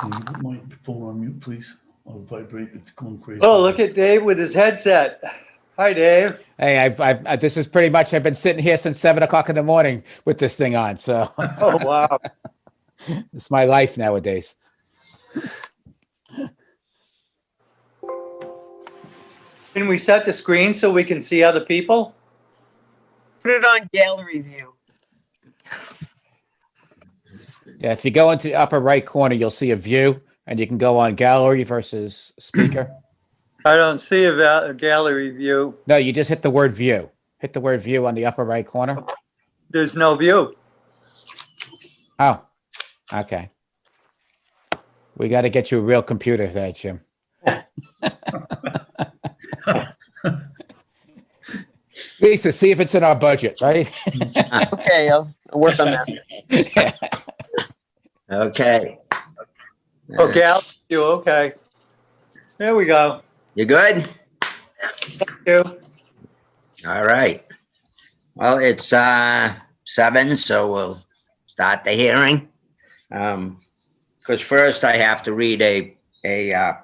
Can you put my phone on mute, please? I'll vibrate. It's going crazy. Oh, look at Dave with his headset. Hi, Dave. Hey, this is pretty much, I've been sitting here since 7 o'clock in the morning with this thing on. So Oh, wow. it's my life nowadays. Can we set the screen so we can see other people? Put it on gallery view. Yeah, if you go into the upper right corner, you'll see a view, and you can go on gallery versus speaker. I don't see a gallery view. No, you just hit the word view. Hit the word view on the upper right corner. There's no view. Oh, okay. We got to get you a real computer there, Jim. Lisa, see if it's in our budget, right? Okay, I'll work on that. Okay. Oh, gallery view. Okay. There we go. You good? Thank you. All right. Well, it's 7, so we'll start the hearing. Because first I have to read a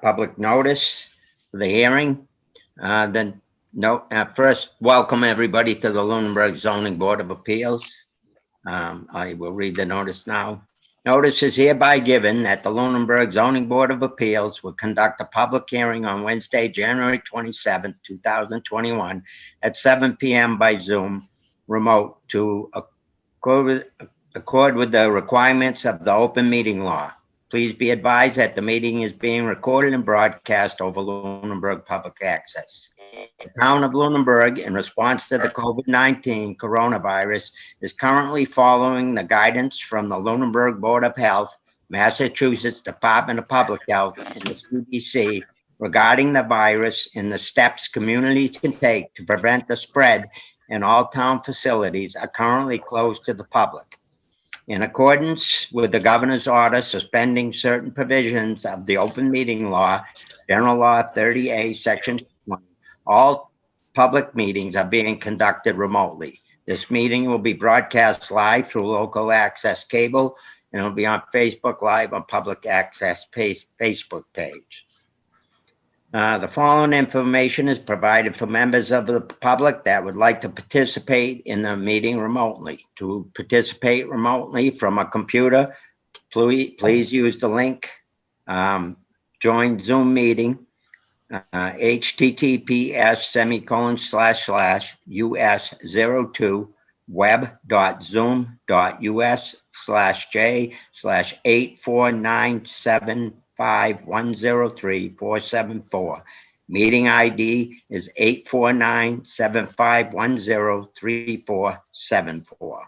public notice for the hearing. First, welcome everybody to the Lunenburg Zoning Board of Appeals. I will read the notice now. Notice is hereby given that the Lunenburg Zoning Board of Appeals will conduct a public hearing on Wednesday, January 27th, 2021 at 7 p.m. by Zoom remote to accord with the requirements of the open meeting law. Please be advised that the meeting is being recorded and broadcast over Lunenburg Public Access. The town of Lunenburg, in response to the COVID-19 coronavirus, is currently following the guidance from the Lunenburg Board of Health, Massachusetts Department of Public Health, and the CDC regarding the virus and the steps communities can take to prevent the spread, and all town facilities are currently closed to the public. In accordance with the governor's order suspending certain provisions of the open meeting law, General Law 30A, Section 20, all public meetings are being conducted remotely. This meeting will be broadcast live through local access cable, and it'll be on Facebook Live on public access Facebook page. The following information is provided for members of the public that would like to participate in the meeting remotely. To participate remotely from a computer, please use the link, join Zoom meeting, https://us.zoom.us/j/84975103474. Meeting ID is 849-751-03474.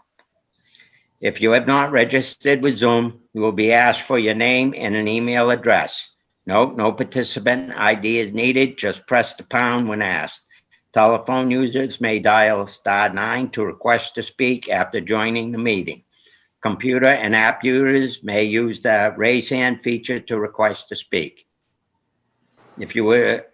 If you have not registered with Zoom, you will be asked for your name and an email address. No participant ID is needed. Just press the pound when asked. Telephone users may dial *9 to request to speak after joining the meeting. Computer and app users may use the raise hand feature to request to speak. If you would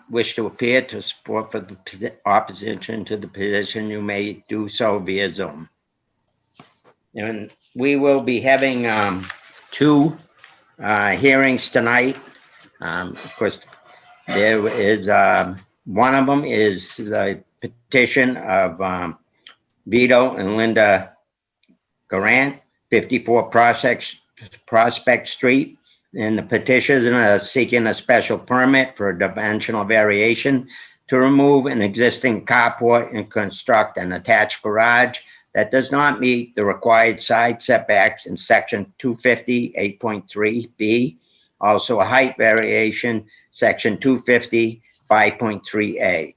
wish to appear to support for the opposition to the position, you may do so via Zoom. And we will be having 2 hearings tonight. Of course, there is one of them is the petition of Vito and Linda Garant, 54 Prospect Street. And the petitioners are seeking a special permit for a dimensional variation to remove an existing carport and construct an attached garage that does not meet the required side setbacks in section 250, 8.3B. Also a height variation, section 250, 5.3A.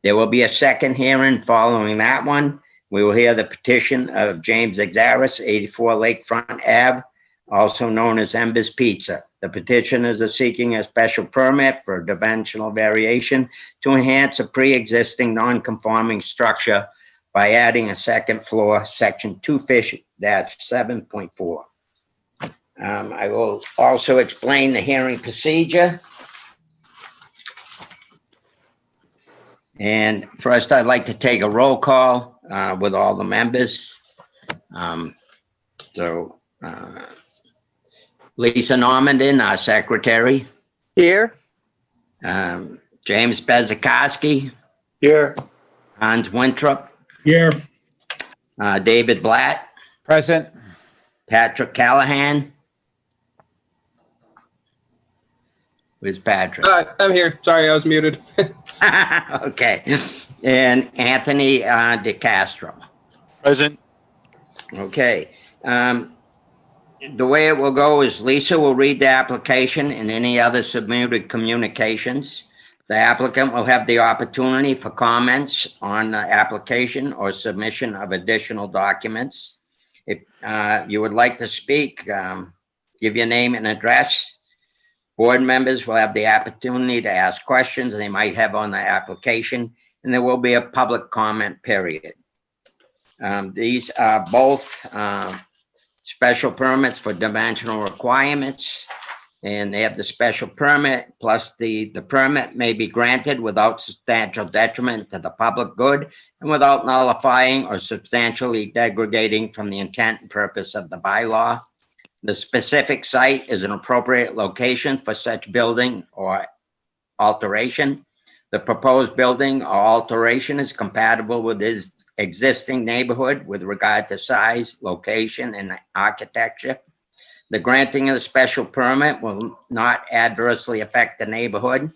There will be a second hearing following that one. We will hear the petition of James Exaris, 84 Lakefront Ave, also known as Embers Pizza. The petitioners are seeking a special permit for a dimensional variation to enhance a pre-existing non-conforming structure by adding a second floor, section 250-7.4. I will also explain the hearing procedure. And first, I'd like to take a roll call with all the members. Lisa Normandin, our secretary. Here. James Bezikowski, Here. Hans Winthrop, Here. David Blatt, Present. Patrick Callahan. Where's Patrick? I'm here. Sorry, I was muted. Okay. And Anthony DeCastro. Present. Okay. The way it will go is Lisa will read the application and any other submitted communications. The applicant will have the opportunity for comments on the application or submission of additional documents. If you would like to speak, give your name and address. Board members will have the opportunity to ask questions they might have on the application, and there will be a public comment period. These are both special permits for dimensional requirements, and they have the special permit, plus the permit may be granted without substantial detriment to the public good and without nullifying or substantially degrading from the intent and purpose of the bylaw. The specific site is an appropriate location for such building or alteration. The proposed building or alteration is compatible with its existing neighborhood with regard to size, location, and architecture. The granting of the special permit will not adversely affect the neighborhood.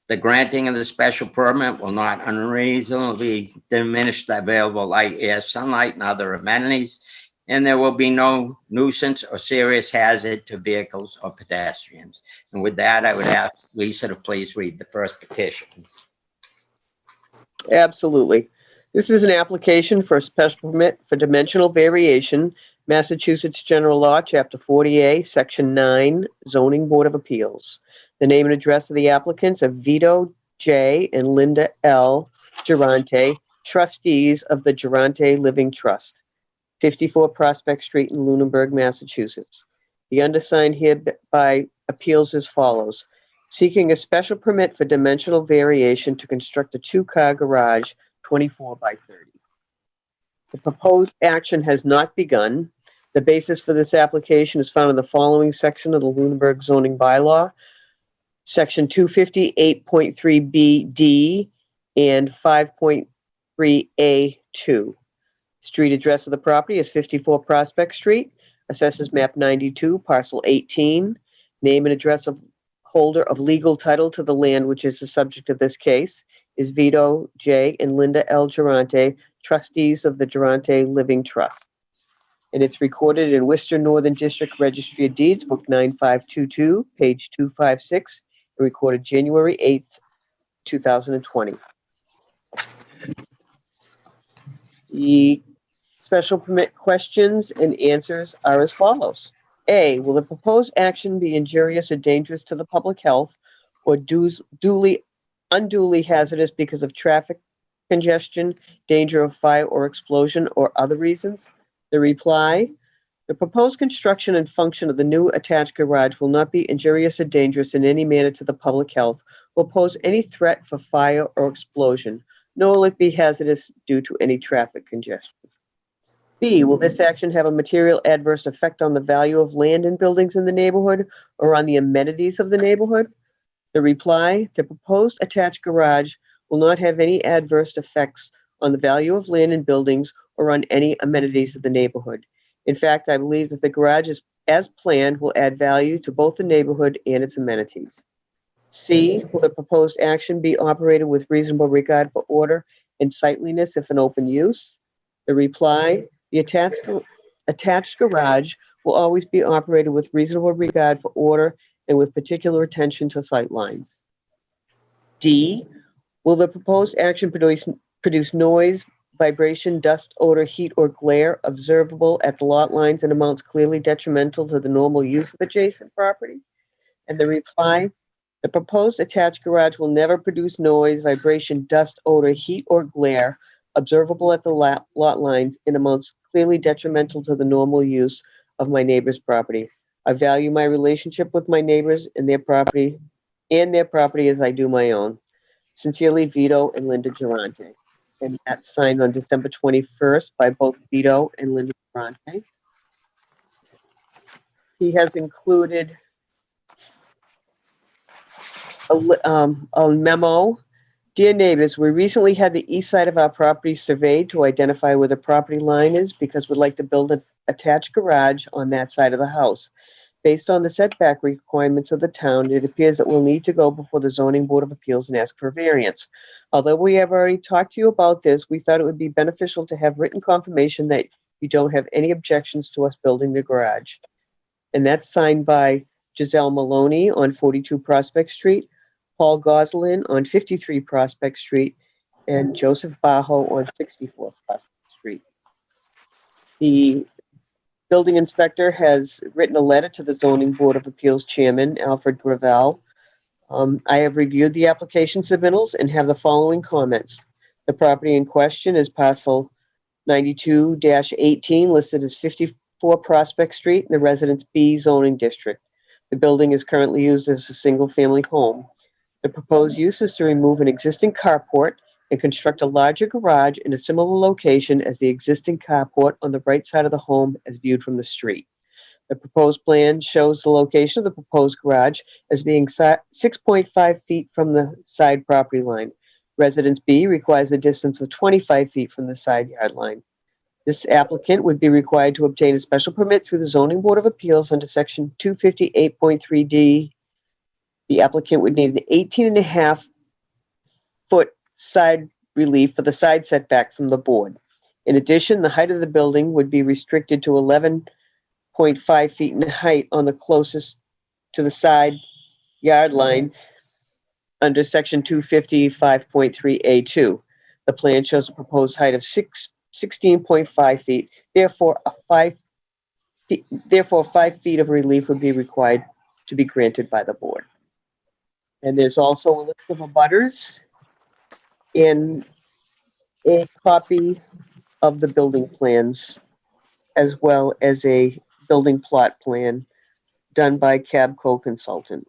The granting of the special permit will not unreasonably diminish the available light, air, sunlight, and other amenities, and there will be no nuisance or serious hazard to vehicles or pedestrians. And with that, I would ask Lisa to please read the first petition. Absolutely. This is an application for a special permit for dimensional variation, Massachusetts General Law, Chapter 40A, Section 9, Zoning Board of Appeals. The name and address of the applicants are Vito J. and Linda L. Durante, trustees of the Durante Living Trust, 54 Prospect Street in Lunenburg, Massachusetts. The undersigned hereby appeals as follows. Seeking a special permit for dimensional variation to construct a two-car garage, 24 by 30. The proposed action has not begun. The basis for this application is found in the following section of the Lunenburg zoning bylaw, Section 258.3BD and 5.3A2. Street address of the property is 54 Prospect Street, assesses map 92, parcel 18. Name and address of holder of legal title to the land, which is the subject of this case, is Vito J. and Linda L. Durante, trustees of the Durante Living Trust. And it's recorded in Worcester Northern District Registry of Deeds, Book 9522, page 256, and recorded January 8th, 2020. The special permit questions and answers are as follows. A, will the proposed action be injurious or dangerous to the public health or unduly hazardous because of traffic congestion, danger of fire or explosion, or other reasons? The reply, the proposed construction and function of the new attached garage will not be injurious or dangerous in any manner to the public health or pose any threat for fire or explosion, nor will it be hazardous due to any traffic congestion. B, will this action have a material adverse effect on the value of land and buildings in the neighborhood or on the amenities of the neighborhood? The reply, the proposed attached garage will not have any adverse effects on the value of land and buildings or on any amenities of the neighborhood. In fact, I believe that the garage, as planned, will add value to both the neighborhood and its amenities. C, will the proposed action be operated with reasonable regard for order and sightliness if an open use? The reply, the attached garage will always be operated with reasonable regard for order and with particular attention to sight lines. D, will the proposed action produce noise, vibration, dust, odor, heat, or glare observable at the lot lines in amounts clearly detrimental to the normal use of adjacent property? And the reply, the proposed attached garage will never produce noise, vibration, dust, odor, heat, or glare observable at the lot lines in amounts clearly detrimental to the normal use of my neighbor's property. I value my relationship with my neighbors and their property as I do my own. Sincerely, Vito and Linda Durante. And that's signed on December 21st by both Vito and Linda Durante. he has included a memo. Dear neighbors, we recently had the east side of our property surveyed to identify where the property line is because we'd like to build an attached garage on that side of the house. Based on the setback requirements of the town, it appears that we'll need to go before the zoning board of appeals and ask for a variance. Although we have already talked to you about this, we thought it would be beneficial to have written confirmation that you don't have any objections to us building the garage. And that's signed by Giselle Maloney on 42 Prospect Street, Paul Goslin on 53 Prospect Street, and Joseph Bajo on 64 Prospect Street. The building inspector has written a letter to the zoning board of appeals chairman, Alfred Gravel. I have reviewed the application submittals and have the following comments. The property in question is parcel 92-18, listed as 54 Prospect Street in the Residence B zoning district. The building is currently used as a single-family home. The proposed use is to remove an existing carport and construct a larger garage in a similar location as the existing carport on the right side of the home as viewed from the street. The proposed plan shows the location of the proposed garage as being 6.5 feet from the side property line. Residence B requires a distance of 25 feet from the side yard line. This applicant would be required to obtain a special permit through the Zoning Board of Appeals under section 258.3D. The applicant would need an 18.5-foot side relief for the side setback from the board. In addition, the height of the building would be restricted to 11.5 feet in height on the closest to the side yard line under section 255.3A2. The plan shows a proposed height of 16.5 feet. Therefore, 5 feet of relief would be required to be granted by the board. And there's also a list of abutters and a copy of the building plans, as well as a building plot plan done by Cabco Consultant.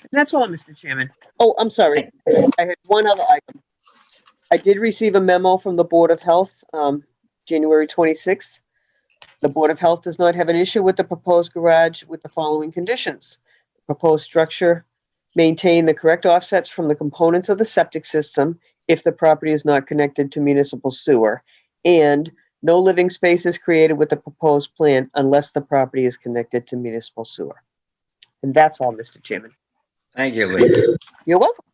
And that's all, Mr. Chairman. Oh, I'm sorry. I had one other item. I did receive a memo from the Board of Health, January 26th. The Board of Health does not have an issue with the proposed garage with the following conditions. The proposed structure maintain the correct offsets from the components of the septic system if the property is not connected to municipal sewer, and no living space is created with the proposed plan unless the property is connected to municipal sewer. And that's all, Mr. Chairman. Thank you, Lee. You're welcome.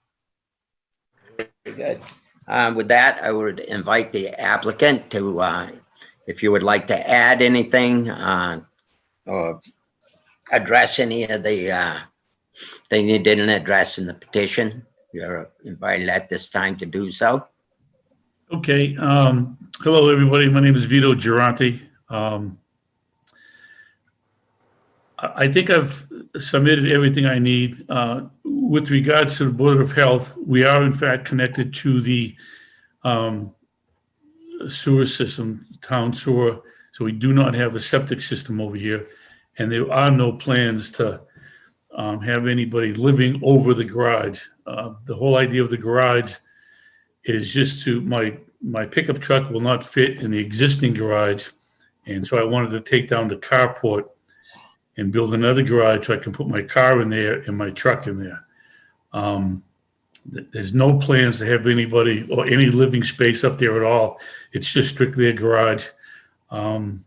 Very good. With that, I would invite the applicant to, if you would like to add anything or address any of the thing you didn't address in the petition, you're invited at this time to do so. Okay. Hello, everybody. My name is Vito Giranti. I think I've submitted everything I need. With regards to the Board of Health, we are in fact connected to the sewer system, town sewer. So we do not have a septic system over here. And there are no plans to have anybody living over the garage. The whole idea of the garage is just to, my pickup truck will not fit in the existing garage. And so I wanted to take down the carport and build another garage so I can put my car in there and my truck in there. There's no plans to have anybody or any living space up there at all. It's just strictly a garage. The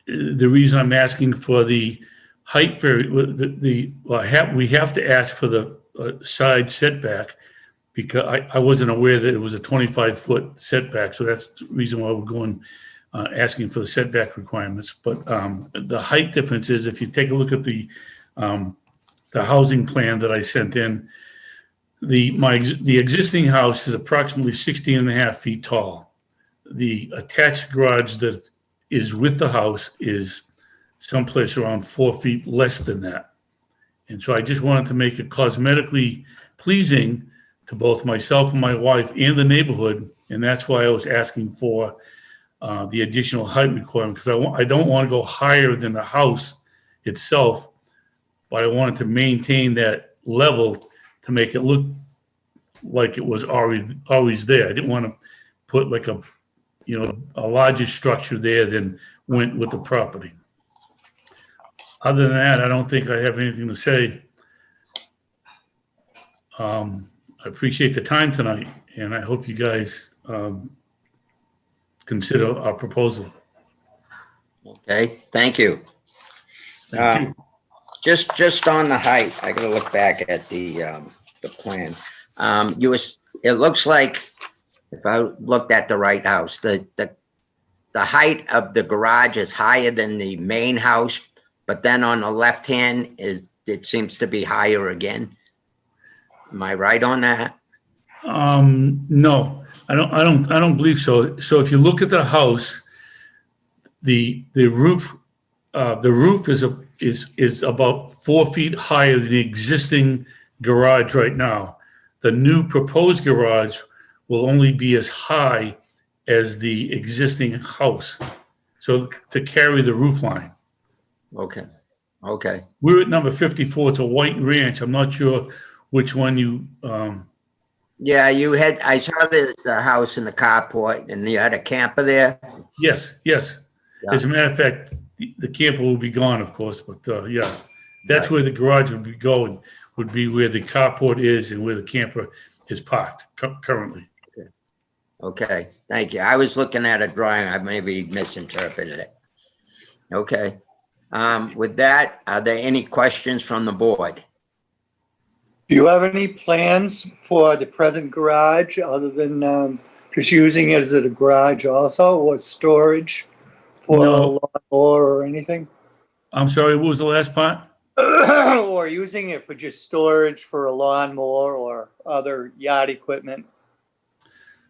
reason I'm asking for the height we have to ask for the side setback because I wasn't aware that it was a 25-foot setback. So that's the reason why we're going asking for the setback requirements. But the height difference is if you take a look at the housing plan that I sent in, the existing house is approximately 16.5 feet tall. The attached garage that is with the house is someplace around 4 feet less than that. And so I just wanted to make it cosmetically pleasing to both myself and my wife and the neighborhood. And that's why I was asking for the additional height requirement, because I don't want to go higher than the house itself, but I wanted to maintain that level to make it look like it was always there. I didn't want to put like a larger structure there than went with the property. Other than that, I don't think I have anything to say. I appreciate the time tonight, and I hope you guys consider our proposal. Okay, thank you. Thank you. Just on the height, I gotta look back at the plan. It looks like, if I looked at the right house, the height of the garage is higher than the main house, but then on the left hand, it seems to be higher again. Am I right on that? No, I don't believe so. So if you look at the house, the roof, the roof is about 4 feet higher than the existing garage right now. The new proposed garage will only be as high as the existing house. So to carry the roof line. Okay, okay. We're at number 54. It's a white ranch. I'm not sure which one you, Yeah, I saw the house in the carport and you had a camper there. yes, yes. As a matter of fact, the camper will be gone, of course, but yeah, that's Right. where the garage would be going, would be where the carport is and where the camper is parked currently. Okay, thank you. I was looking at a drawing. I maybe misinterpreted it. Okay. With that, are there any questions from the board? Do you have any plans for the present garage other than just using it as a garage also, or storage for a No. lawnmower or anything? I'm sorry, what was the last part? Or using it for just storage for a lawnmower or other yard equipment?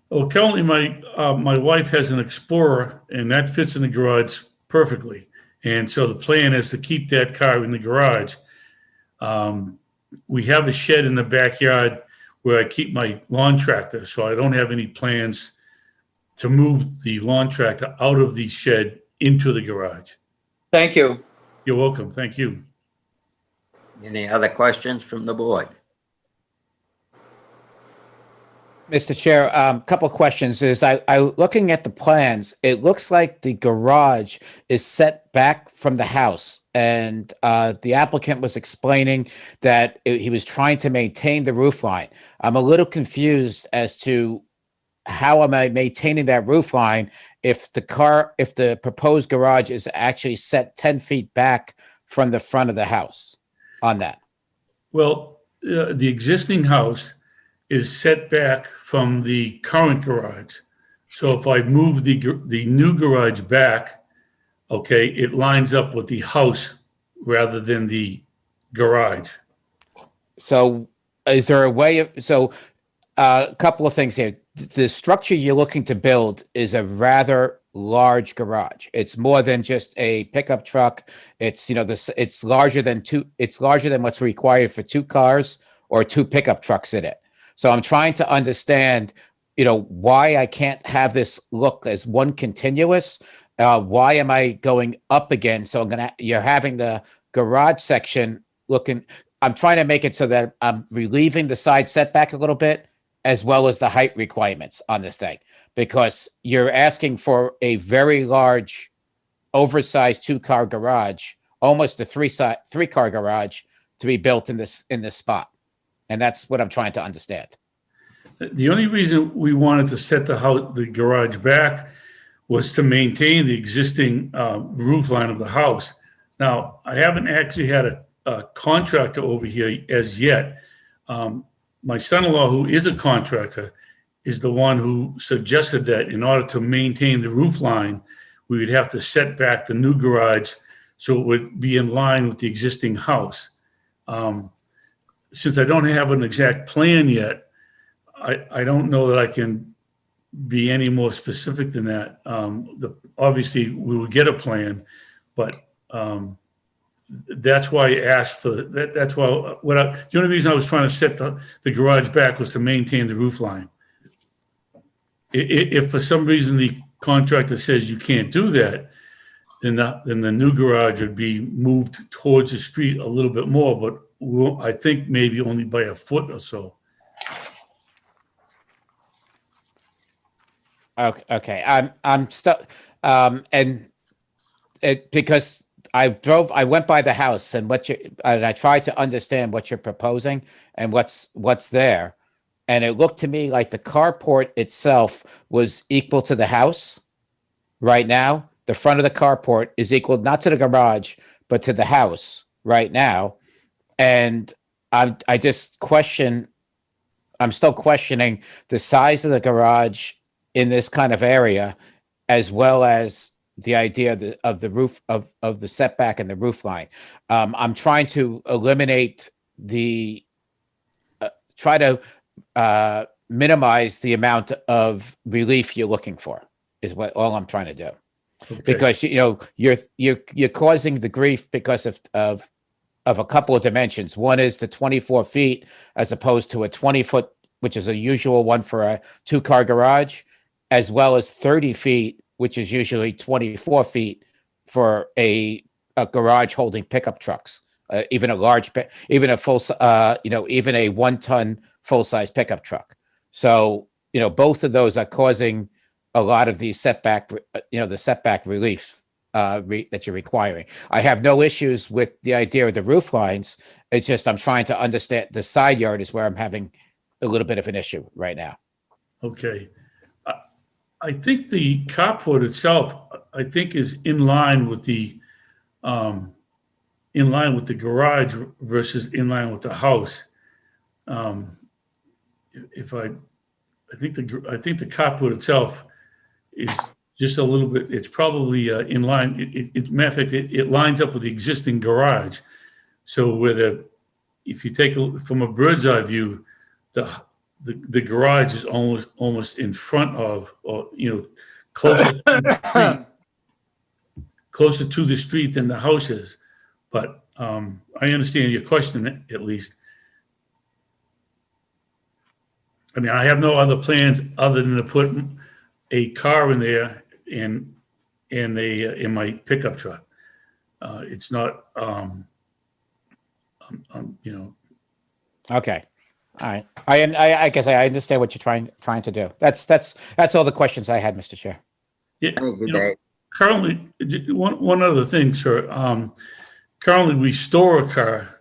Well, currently my wife has an Explorer and that fits in the garage perfectly. And so the plan is to keep that car in the garage. We have a shed in the backyard where I keep my lawn tractor, so I don't have any plans to move the lawn tractor out of the shed into the garage. Thank you. You're welcome. Thank you. Any other questions from the board? Mr. Chair, couple of questions is I looking at the plans, it looks like the garage is set back from the house. And the applicant was explaining that he was trying to maintain the roof line. I'm a little confused as to how am I maintaining that roof line if the proposed garage is actually set 10 feet back from the front of the house on that? Well, the existing house is set back from the current garage. So if I move the new garage back, okay, it lines up with the house rather than the garage. So is there a way of, a couple of things here. The structure you're looking to build is a rather large garage. It's more than just a pickup truck. It's, it's larger than what's required for 2 cars or 2 pickup trucks in it. So I'm trying to understand, why I can't have this look as one continuous. Why am I going up again? So you're having the garage section looking, I'm trying to make it so that I'm relieving the side setback a little bit, as well as the height requirements on this thing, because you're asking for a very large, oversized 2-car garage, almost a 3-car garage to be built in this spot. And that's what I'm trying to understand. The only reason we wanted to set the garage back was to maintain the existing roof line of the house. Now, I haven't actually had a contractor over here as yet. My son-in-law, who is a contractor, is the one who suggested that in order to maintain the roof line, we would have to set back the new garage so it would be in line with the existing house. Since I don't have an exact plan yet, I don't know that I can be any more specific than that. Obviously, we would get a plan, but that's why I asked for that. That's why the only reason I was trying to set the garage back was to maintain the roof line. If for some reason the contractor says you can't do that, then the new garage would be moved towards the street a little bit more, but I think maybe only by a foot or so. Okay. I'm stuck. And because I went by the house and and I tried to understand what you're proposing and what's there. And it looked to me like the carport itself was equal to the house. Right now, the front of the carport is equal not to the garage, but to the house right now. And I just question, I'm still questioning the size of the garage in this kind of area, as well as the idea of the roof of the setback and the roof line. I'm trying to eliminate try to minimize the amount of relief you're looking for is what all I'm trying to do. Okay. Because you're causing the grief because of a couple of dimensions. One is the 24 feet as opposed to a 20-foot, which is a usual one for a 2-car garage, as well as 30 feet, which is usually 24 feet for a garage holding pickup trucks. Even even a full, even a 1-ton full-size pickup truck. So, both of those are causing a lot of the setback, the setback relief that you're requiring. I have no issues with the idea of the roof lines. It's just I'm trying to understand the side yard is where I'm having a little bit of an issue right now. Okay. I think the carport itself, I think, is in line with the garage versus in line with the house. I think the carport itself is just a little bit. It's probably in line. Matter of fact, it lines up with the existing garage. So if you take from a bird's eye view, the garage is almost in front of, or closer to the street, closer to the street than the house is. But I understand your question at least. I mean, I have no other plans other than to put a car in there and in my pickup truck. It's not, Okay. All right. I guess I understand what you're trying to do. That's all the questions I had, Mr. Chair. Yeah, Thank you, Dave. currently, one other thing, sir. Currently, we store a car,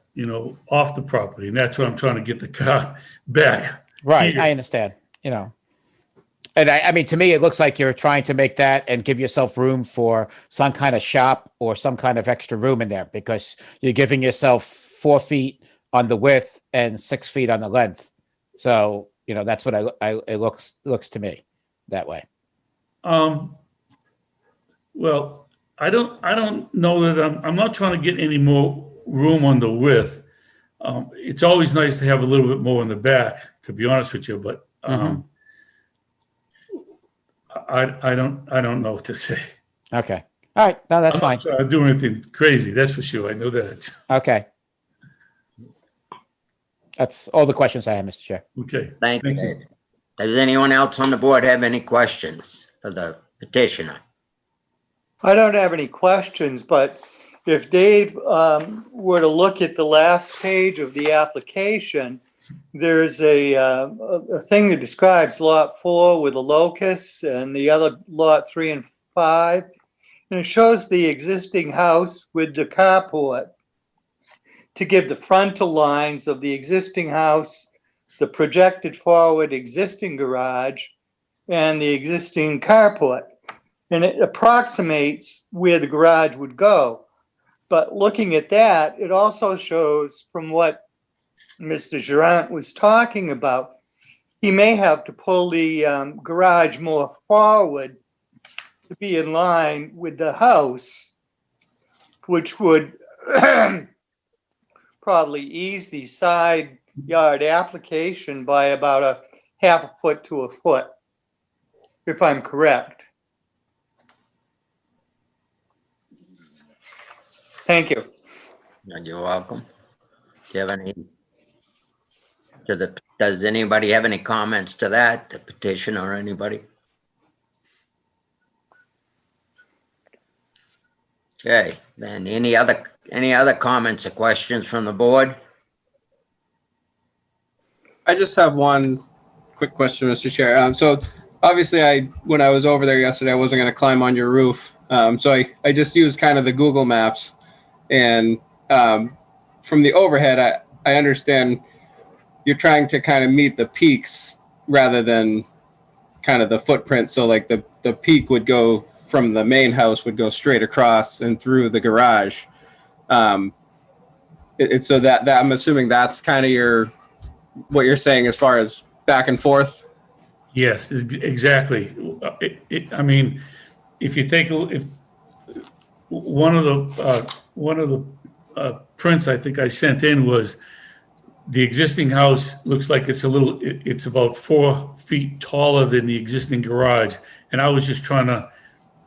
off the property, and that's why I'm trying to get the car back. Right. here. I understand, And I mean, to me, it looks like you're trying to make that and give yourself room for some kind of shop or some kind of extra room in there because you're giving yourself 4 feet on the width and 6 feet on the length. So, that's what it looks to me that way. Well, I don't know that I'm not trying to get any more room on the width. It's always nice to have a little bit more in the back, to be honest with you, but I don't know what to say. Okay. All right. No, that's I'm fine. not trying to do anything crazy, that's for sure. I know that. Okay. That's all the questions I have, Mr. Chair. Okay. Thank you, Dave. Does anyone else on the board have any questions for the petitioner? I don't have any questions, but if Dave were to look at the last page of the application, there's a thing that describes lot 4 with the locus and the other lot 3 and 5. And it shows the existing house with the carport to give the frontal lines of the existing house, the projected forward existing garage, and the existing carport. And it approximates where the garage would go. But looking at that, it also shows from what Mr. Durant was talking about, he may have to pull the garage more forward to be in line with the house, which would probably ease the side yard application by about a half a foot to a foot, if I'm correct. Thank you. You're welcome. Do you have any? Does anybody have any comments to that, the petition or anybody? Okay, then any other comments or questions from the board? I just have one quick question, Mr. Chair. obviously when I was over there yesterday, I wasn't going to climb on your roof. So I just used kind of the Google Maps, and from the overhead, I understand you're trying to kind of meet the peaks rather than kind of the footprint. So like the peak would go from the main house would go straight across and through the garage. It's so that I'm assuming that's kind of what you're saying as far as back and forth. Yes, exactly. I mean, if you take, if one of the prints I think I sent in was the existing house looks like it's about 4 feet taller than the existing garage. And I was just trying to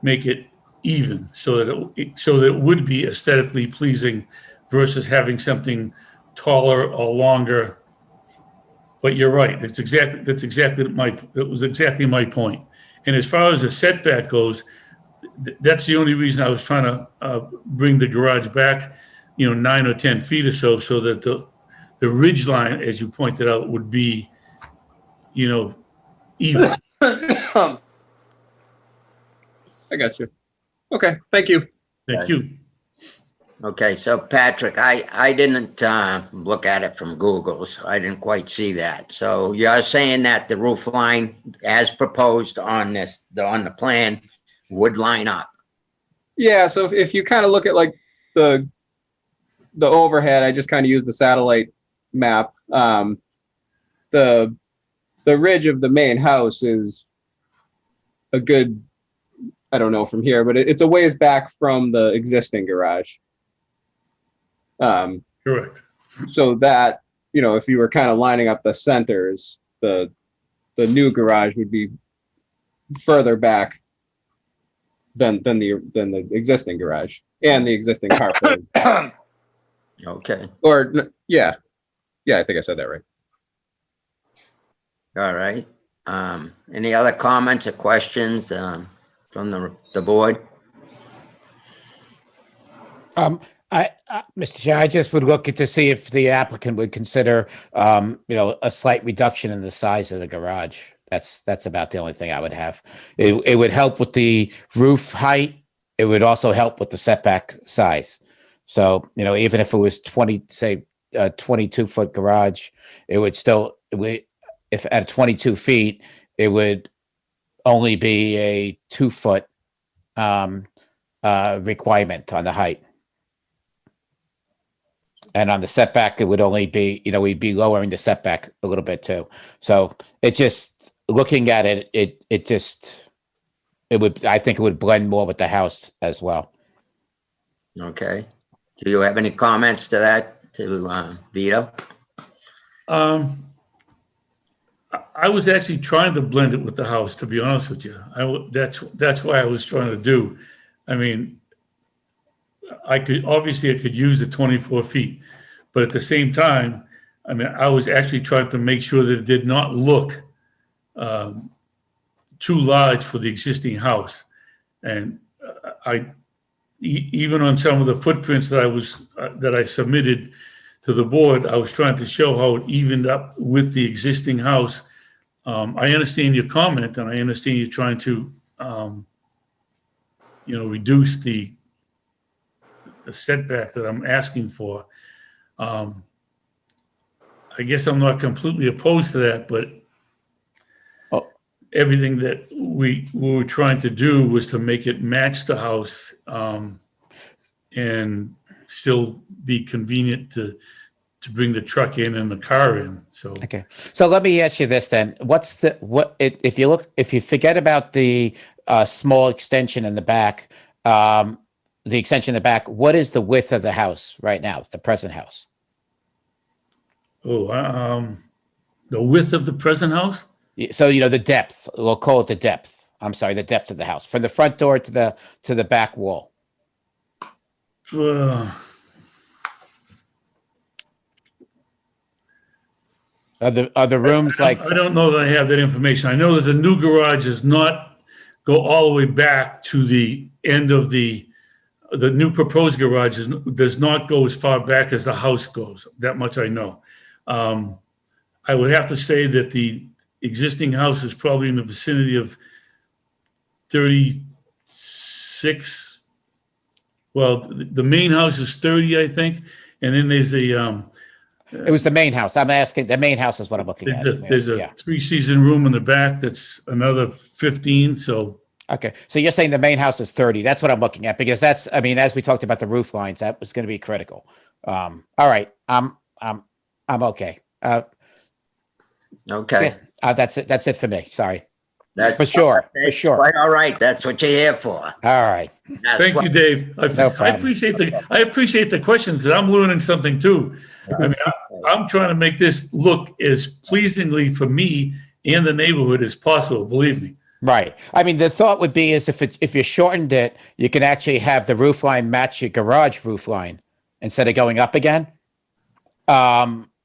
make it even so that it would be aesthetically pleasing versus having something taller or longer. But you're right. It was exactly my point. And as far as the setback goes, that's the only reason I was trying to bring the garage back, 9 or 10 feet or so that the ridge line, as you pointed out, would be, even. I got you. Okay, thank you. Thank you. Okay, so Patrick, I didn't look at it from Google, so I didn't quite see that. So you're saying that the roof line, as proposed on the plan, would line up? Yeah, so if you kind of look at like the overhead, I just kind of use the satellite map. The ridge of the main house is a good, I don't know from here, but it's a ways back from the existing garage. Correct. So that, if you were kind of lining up the centers, the new garage would be further back than the existing garage and the existing carport. Okay, Or yeah, I think I said that right. all right. Any other comments or questions from the board? Mr. Chair, I just would look to see if the applicant would consider, a slight reduction in the size of the garage. That's about the only thing I would have. It would help with the roof height. It would also help with the setback size. So, even if it was 22-foot garage, if at 22 feet, it would only be a 2-foot requirement on the height. And on the setback, it would only be, we'd be lowering the setback a little bit too. So it just, looking at it, I think it would blend more with the house as well. Okay. Do you have any comments to that, to Vito? I was actually trying to blend it with the house, to be honest with you. That's why I was trying to do. I mean, I could use the 24 feet, but at the same time, I mean, I was actually trying to make sure that it did not look too large for the existing house. And even on some of the footprints that I submitted to the board, I was trying to show how it evened up with the existing house. I understand your comment, and I understand you're trying to, reduce the setback that I'm asking for. I guess I'm not completely opposed to that, but everything that we were trying to do was to make it match the house and still be convenient to bring the truck in and the car in. So Okay. So let me ask you this then. If you forget about the small extension in the back, what is the width of the house right now, the present house? the width of the present house? So, the depth, we'll call it the depth. I'm sorry, the depth of the house from the front door to the back wall. Are the rooms like? I don't know that I have that information. I know that the new garage does not go all the way back to the end of the new proposed garage does not go as far back as the house goes. That much I know. I would have to say that the existing house is probably in the vicinity of 36. Well, the main house is 30, I think. And then there's It was the main house. I'm asking, the main house is what I'm looking at. there's a Yeah. 3-season room in the back that's another 15. So Okay. So you're saying the main house is 30. That's what I'm looking at because that's, I mean, as we talked about the roof lines, that was going to be critical. All right. I'm okay. Okay. Yeah, that's it. That's it for me. Sorry. That's For sure. For that's sure. quite all right. That's what you're here for. All right. That's thank what- you, Dave. No I problem. appreciate the questions because I'm learning something too. I mean, I'm trying to make this look as pleasingly for me and the neighborhood as possible. Believe me. Right. I mean, the thought would be is if you shortened it, you can actually have the roof line match your garage roof line instead of going up again.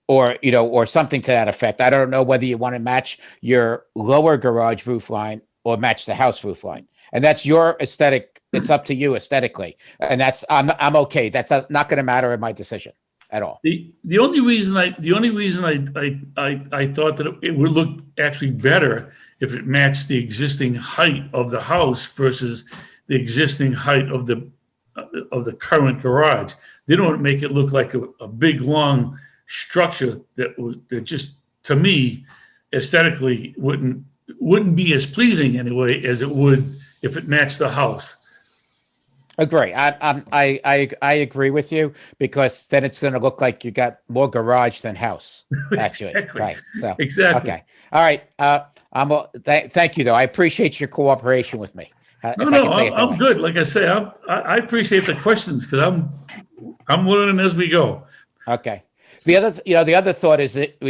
Or, you know, or something to that effect. I don't know whether you want to match your lower garage roof line or match the house roof line. And that's your aesthetic. It's up to you aesthetically. And I'm okay. That's not going to matter in my decision at all. The only reason I thought that it would look actually better if it matched the existing height of the house versus the existing height of the current garage. They don't make it look like a big long structure that just, to me, aesthetically wouldn't be as pleasing anyway as it would if it matched the house. Agree. I agree with you because then it's going to look like you got more garage than house. Actually, Exactly. right? So Exactly. okay. All right. Thank you though. I appreciate your cooperation with me. No, I'm good. Like I say, I appreciate the questions because I'm learning as we go. Okay. The other thought is that,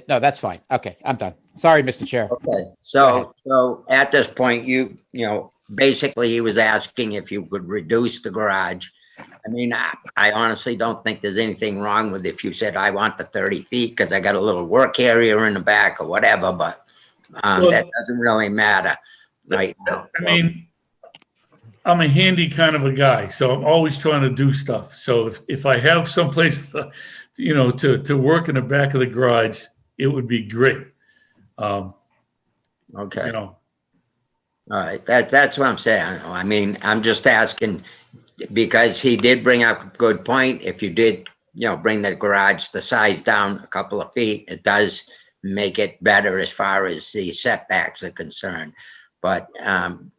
no, that's fine. Okay, I'm done. Sorry, Mr. Chair. Okay, so at this point, you know, basically he was asking if you could reduce the garage. I mean, I honestly don't think there's anything wrong with if you said, I want the 30 feet because I got a little work area in the back or whatever, but that doesn't really matter right now. I mean, I'm a handy kind of a guy, so I'm always trying to do stuff. So if I have someplace, you know, to work in the back of the garage, it would be great. Okay. You know, All right, that's what I'm saying. I mean, I'm just asking because he did bring up a good point. If you did, you know, bring the garage, the size down a couple of feet, it does make it better as far as the setbacks are concerned. But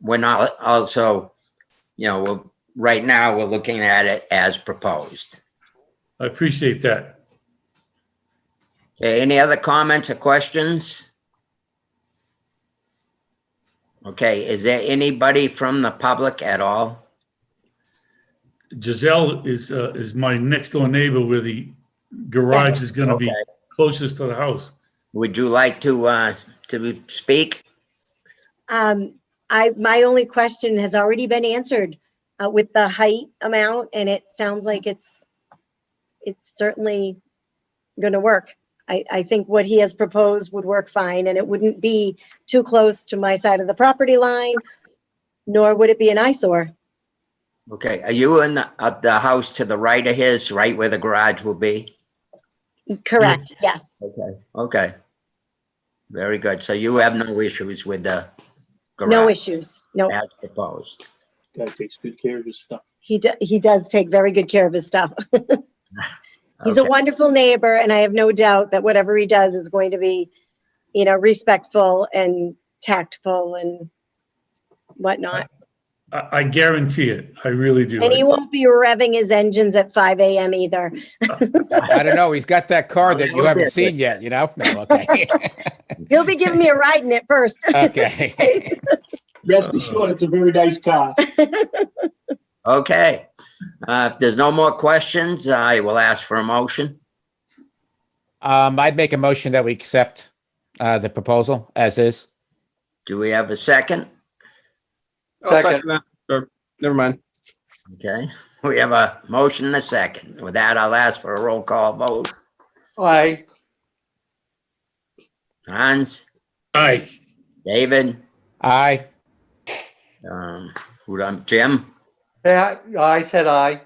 we're not also, you know, right now we're looking at it as proposed. I appreciate that. Okay, any other comments or questions? Okay, is there anybody from the public at all? Giselle is my next door neighbor where the garage is going to be Okay. closest to the house. Would you like to speak? My only question has already been answered with the height amount, and it sounds like it's certainly going to work. I think what he has proposed would work fine, and it wouldn't be too close to my side of the property line, nor would it be an eyesore. Okay, are you in the house to the right of his, right where the garage will be? Correct, yes. Okay. Okay. Very good. So you have no issues with the garage? No issues. No, As proposed. Guy takes good care of his stuff. he does take very good care of his stuff. He's a Okay. wonderful neighbor, and I have no doubt that whatever he does is going to be, you know, respectful and tactful and whatnot. I guarantee it. I really do. And he won't be revving his engines at 5 a.m. either. I don't know. He's got that car that you haven't seen yet, you know? No, okay. He'll be giving me a ride in it first. Okay. Rest assured, it's a very nice car. Okay. If there's no more questions, I will ask for a motion. I'd make a motion that we accept the proposal as is. Do we have a second? I'll second that. Or, never mind. Okay. We have a motion and a second. With that, I'll ask for a roll call vote. Aye. Hans, Aye. David, Aye. Jim? Yeah, I said aye.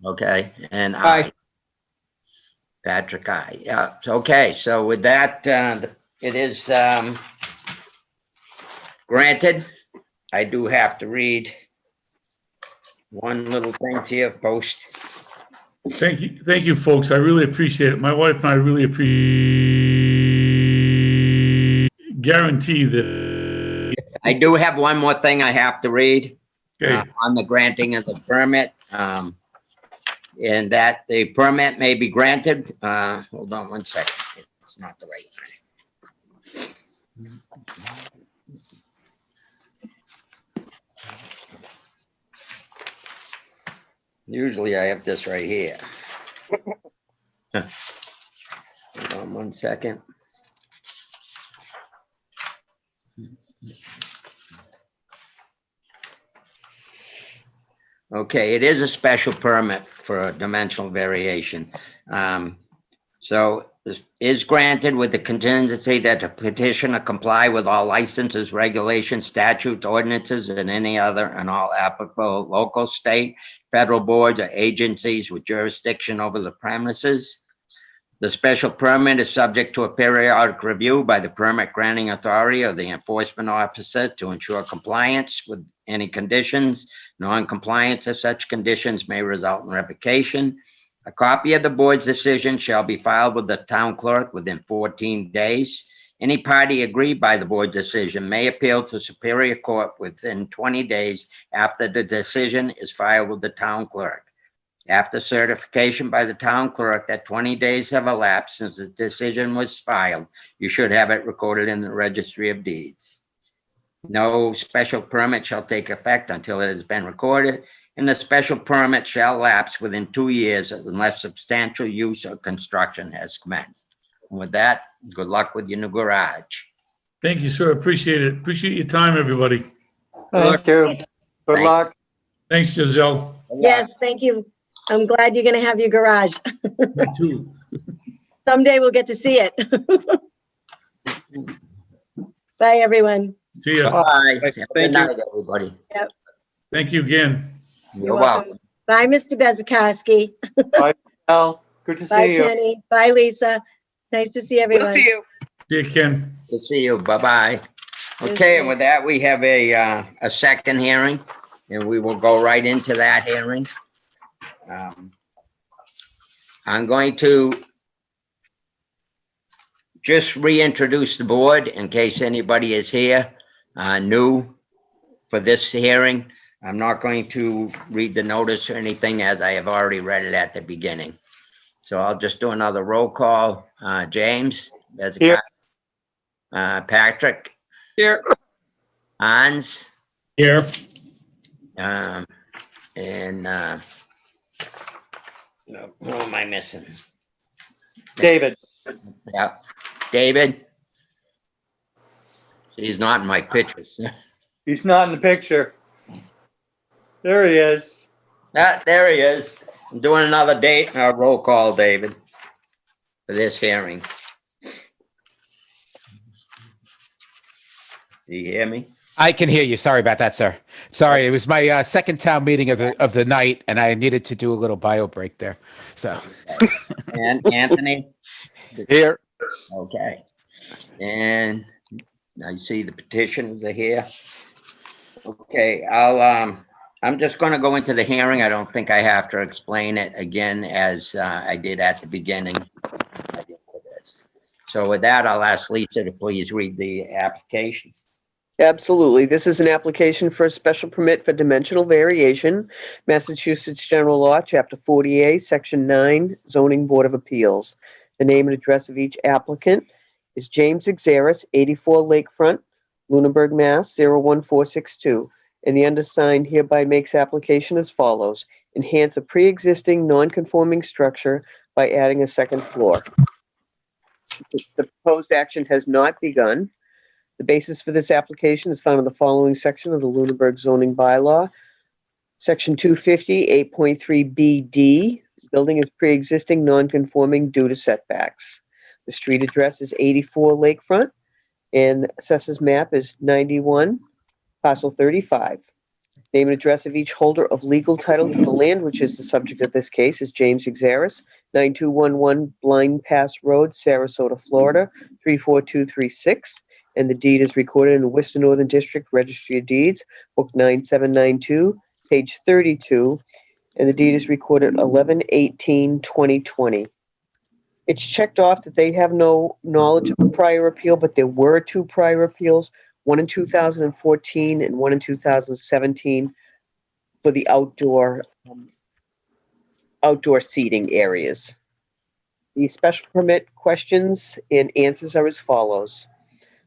Okay, and Aye. Patrick, aye. Yeah, okay, so with that, it is granted. I do have to read one little thing to you, post. Thank you, folks. I really appreciate it. My wife and I really appreciate, guarantee that, I do have one more thing I have to read okay, on the granting of the permit. And that the permit may be granted. Hold on one second. It's not the right one. Usually I have this right here. Hold on one second. Okay, it is a special permit for a dimensional variation. So this is granted with the contingency that the petitioner comply with all licenses, regulations, statutes, ordinances, and any other and all applicable local, state, federal boards or agencies with jurisdiction over the premises. The special permit is subject to a periodic review by the permit granting authority or the enforcement officer to ensure compliance with any conditions. Non-compliance of such conditions may result in revocation. A copy of the board's decision shall be filed with the town clerk within 14 days. Any party aggrieved by the board decision may appeal to Superior Court within 20 days after the decision is filed with the town clerk. After certification by the town clerk that 20 days have elapsed since the decision was filed, you should have it recorded in the Registry of Deeds. No special permit shall take effect until it has been recorded, and the special permit shall lapse within 2 years unless substantial use or construction has commenced. And with that, good luck with your new garage. thank you, sir. Appreciate it. Appreciate your time, everybody. Thank you. Good Thank- luck. Thanks, Giselle. Yes, thank you. I'm glad you're gonna have your garage. Me too. Someday we'll get to see it. Bye, everyone. See ya. Bye. Thank Good you. night, everybody. Thank you again. You're welcome. Bye, Mr. Bezakowski. Al, good to Bye, see you. Penny. Bye, Lisa. Nice to see everyone. We'll see you. See you, Ken. Good to see you. Bye-bye. Okay, and with that, we have a second hearing, and we will go right into that hearing. I'm going to just reintroduce the board in case anybody is here new for this hearing. I'm not going to read the notice or anything as I have already read it at the beginning. So I'll just do another roll call. James, Here. Patrick, Here. Hans, Here. and who am I missing? David. Yeah, David. He's not in my pictures. He's not in the picture. There he is. There he is. I'm doing another roll call, David, for this hearing. Do you hear me? I can hear you. Sorry about that, sir. Sorry, it was my second town meeting of the night, and I needed to do a little bio break there. So, And Anthony? Here. Okay. And I see the petitions are here. Okay, I'm just gonna go into the hearing. I don't think I have to explain it again as I did at the beginning. I did for this. So with that, I'll ask Lisa to please read the application. Absolutely. This is an application for a special permit for dimensional variation, Massachusetts General Law, Chapter 48, Section 9, Zoning Board of Appeals. The name and address of each applicant is James Exaris, 84 Lakefront, Lunenburg, Mass. 01462. And the undersigned hereby makes application as follows: enhance a pre-existing non-conforming structure by adding a second floor. The proposed action has not begun. The basis for this application is found in the following section of the Lunenburg zoning bylaw. Section 250, 8.3BD, building is pre-existing non-conforming due to setbacks. The street address is 84 Lakefront, and assessors map is 91, parcel 35. Name and address of each holder of legal title to the land, which is the subject of this case, is James Exaris, 9211 Blind Pass Road, Sarasota, Florida, 34236. And the deed is recorded in the Worcester Northern District Registry of Deeds, Book 9792, page 32. And the deed is recorded 11/18/2020. It's checked off that they have no knowledge of a prior appeal, but there were two prior appeals, one in 2014 and one in 2017 for the outdoor seating areas. The special permit questions and answers are as follows.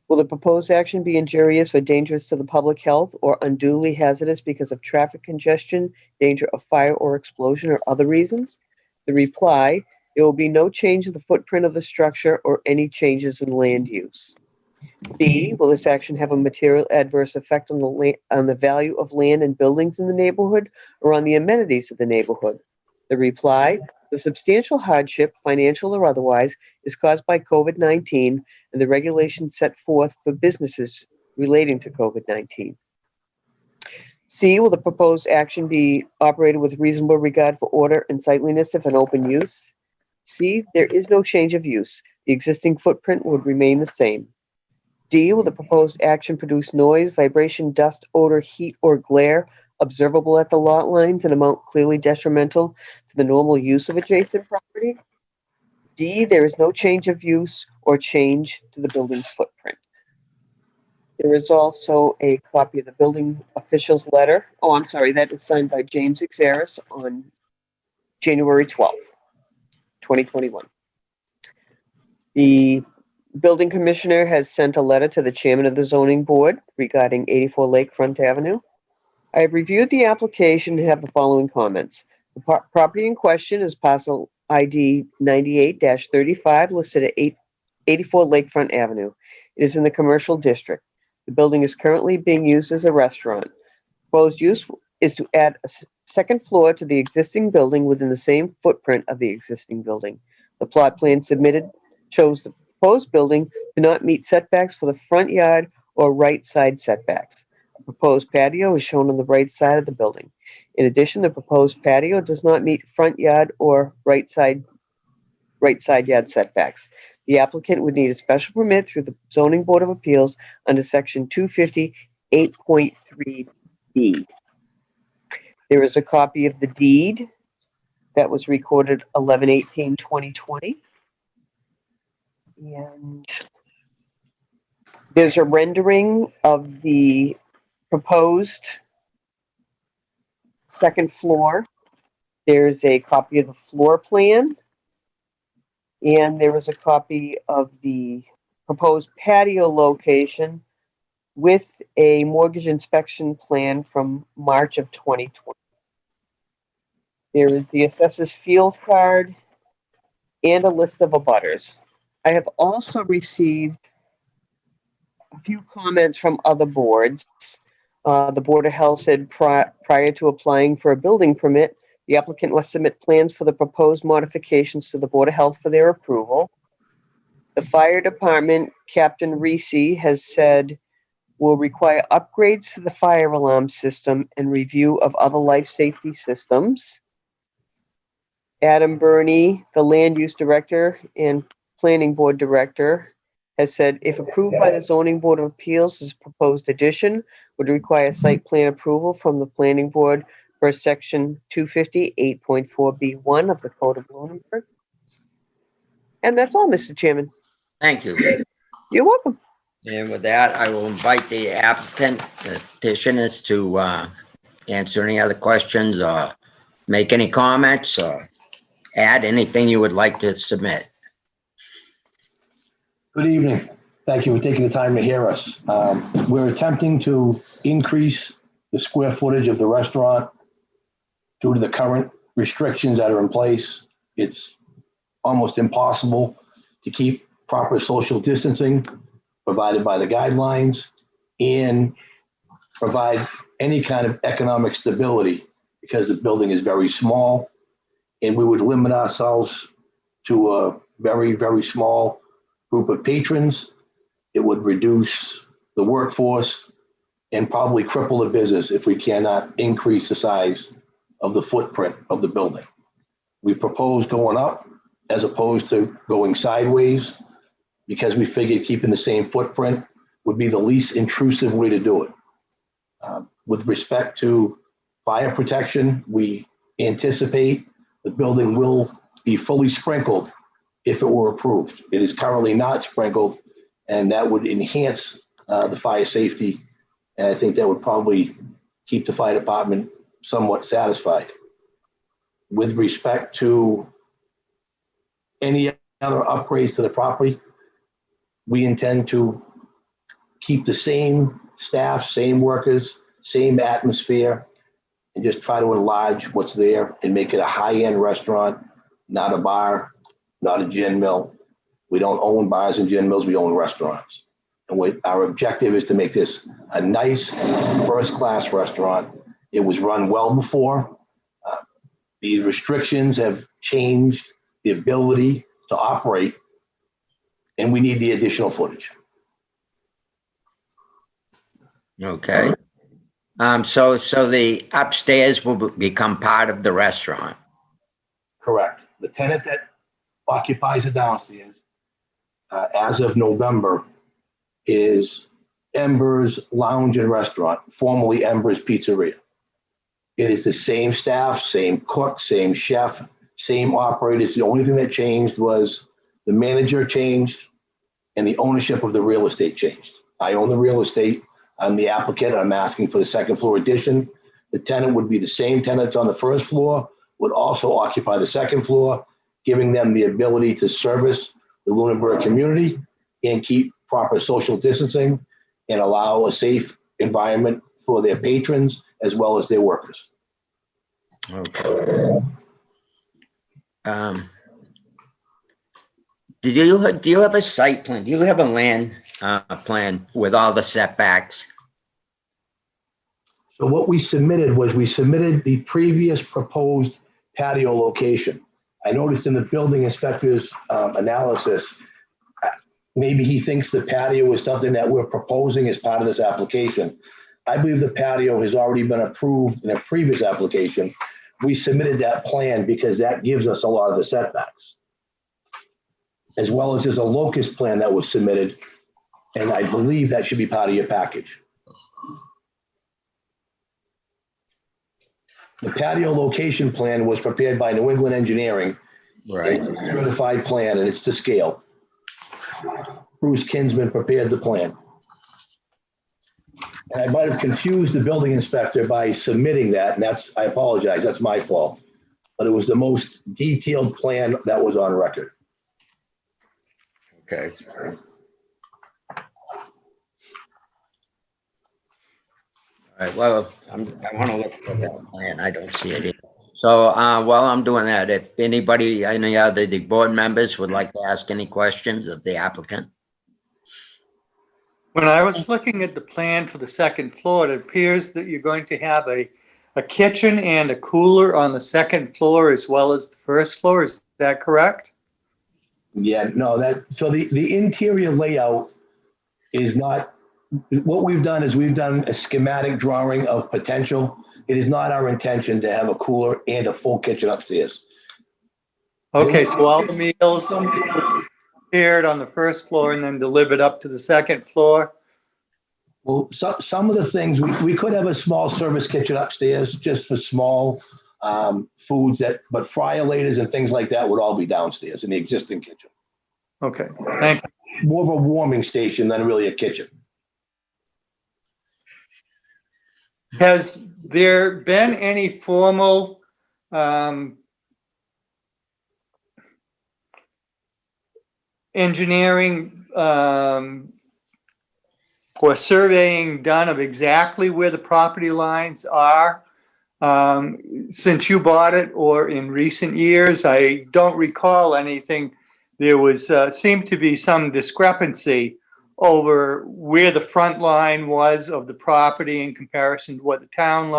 Will the proposed action be injurious or dangerous to the public health or unduly hazardous because of traffic congestion, danger of fire or explosion, or other reasons? The reply, there will be no change in the footprint of the structure or any changes in land use. B, will this action have a material adverse effect on the value of land and buildings in the neighborhood or on the amenities of the neighborhood? The reply, the substantial hardship, financial or otherwise, is caused by COVID-19 and the regulations set forth for businesses relating to COVID-19. C, will the proposed action be operated with reasonable regard for order and sightliness if an open use? C, there is no change of use. The existing footprint would remain the same. D, will the proposed action produce noise, vibration, dust, odor, heat, or glare observable at the lot lines, an amount clearly detrimental to the normal use of adjacent property? D, there is no change of use or change to the building's footprint. There is also a copy of the building official's letter. Oh, I'm sorry, that is signed by James Xeris on January 12th, 2021. The building commissioner has sent a letter to the chairman of the zoning board regarding 84 Lakefront Avenue. I have reviewed the application and have the following comments. The property in question is parcel ID 98-35 listed at 84 Lakefront Avenue. It is in the commercial district. The building is currently being used as a restaurant. Proposed use is to add a second floor to the existing building within the same footprint of the existing building. The plot plan submitted shows the proposed building to not meet setbacks for the front yard or right side setbacks. A proposed patio is shown on the right side of the building. In addition, the proposed patio does not meet front yard or right side yard setbacks. The applicant would need a special permit through the Zoning Board of Appeals under section 250(8.3)(b). There is a copy of the deed that was recorded 11/18/2020. And there's a rendering of the proposed second floor. There's a copy of the floor plan. And there is a copy of the proposed patio location with a mortgage inspection plan from March of 2020. There is the assessor's field card and a list of abutters. I have also received a few comments from other boards. The Board of Health said prior to applying for a building permit, the applicant must submit plans for the proposed modifications to the Board of Health for their approval. The fire department, Captain Reese, has said will require upgrades to the fire alarm system and review of other life safety systems. Adam Burney, the land use director and planning board director, has said if approved by the Zoning Board of Appeals, this proposed addition would require site plan approval from the planning board per section 250(8.4)(b)(1) of the Code of Lunenburg. And that's all, Mr. Chairman. Thank you, Lee. You're welcome. And with that, I will invite the applicant, the petitioners to answer any other questions or make any comments or add anything you would like to submit. Good evening. Thank you for taking the time to hear us. We're attempting to increase the square footage of the restaurant due to the current restrictions that are in place. It's almost impossible to keep proper social distancing provided by the guidelines and provide any kind of economic stability because the building is very small, and we would limit ourselves to a very, very small group of patrons. It would reduce the workforce and probably cripple the business if we cannot increase the size of the footprint of the building. We propose going up as opposed to going sideways, because we figured keeping the same footprint would be the least intrusive way to do it. With respect to fire protection, we anticipate the building will be fully sprinkled if it were approved. It is currently not sprinkled, and that would enhance the fire safety. And I think that would probably keep the fire department somewhat satisfied. With respect to any other upgrades to the property, we intend to keep the same staff, same workers, same atmosphere, and just try to enlarge what's there and make it a high-end restaurant, not a bar, not a gin mill. We don't own bars and gin mills, we own restaurants. And our objective is to make this a nice, first-class restaurant. It was run well before. These restrictions have changed the ability to operate, and we need the additional footage. Okay. So the upstairs will become part of the restaurant. Correct. The tenant that occupies the downstairs, as of November, is Embers Lounge and Restaurant, formerly Embers Pizzeria. It is the same staff, same cook, same chef, same operators. The only thing that changed was the manager changed and the ownership of the real estate changed. I own the real estate. I'm the applicant. I'm asking for the second floor addition. The tenant would be the same tenants on the first floor, would also occupy the second floor, giving them the ability to service the Lunenburg community and keep proper social distancing and allow a safe environment for their patrons as well as their workers. Okay. Do you have a site plan? Do you have a land plan with all the setbacks? So what we submitted was we submitted the previous proposed patio location. I noticed in the building inspector's analysis, maybe he thinks the patio is something that we're proposing as part of this application. I believe the patio has already been approved in a previous application. We submitted that plan because that gives us a lot of the setbacks. As well as there's a locust plan that was submitted, and I believe that should be part of your package. The patio location plan was prepared by New England Engineering. Right. It's a certified plan, and it's to scale. Bruce Kinsman prepared the plan. And I might have confused the building inspector by submitting that, and I apologize, that's my fault. But it was the most detailed plan that was on record. Okay. All right, well, I want to look for that plan. I don't see it either. So while I'm doing that, if anybody, any other the board members would like to ask any questions of the applicant? When I was looking at the plan for the second floor, it appears that you're going to have a kitchen and a cooler on the second floor as well as the first floor. Is that correct? Yeah, no, so the interior layout is not, what we've done is we've done a schematic drawing of potential. It is not our intention to have a cooler and a full kitchen upstairs. Okay, so all the meals prepared on the first floor and then delivered up to the second floor? Well, some of the things, we could have a small service kitchen upstairs just for small foods but fryer-laters and things like that would all be downstairs in the existing kitchen. Okay, thank you. More of a warming station than really a kitchen. Has there been any formal engineering or surveying done of exactly where the property lines are since you bought it or in recent years? I don't recall anything. There was seemed to be some discrepancy over where the front line was of the property in comparison to what the town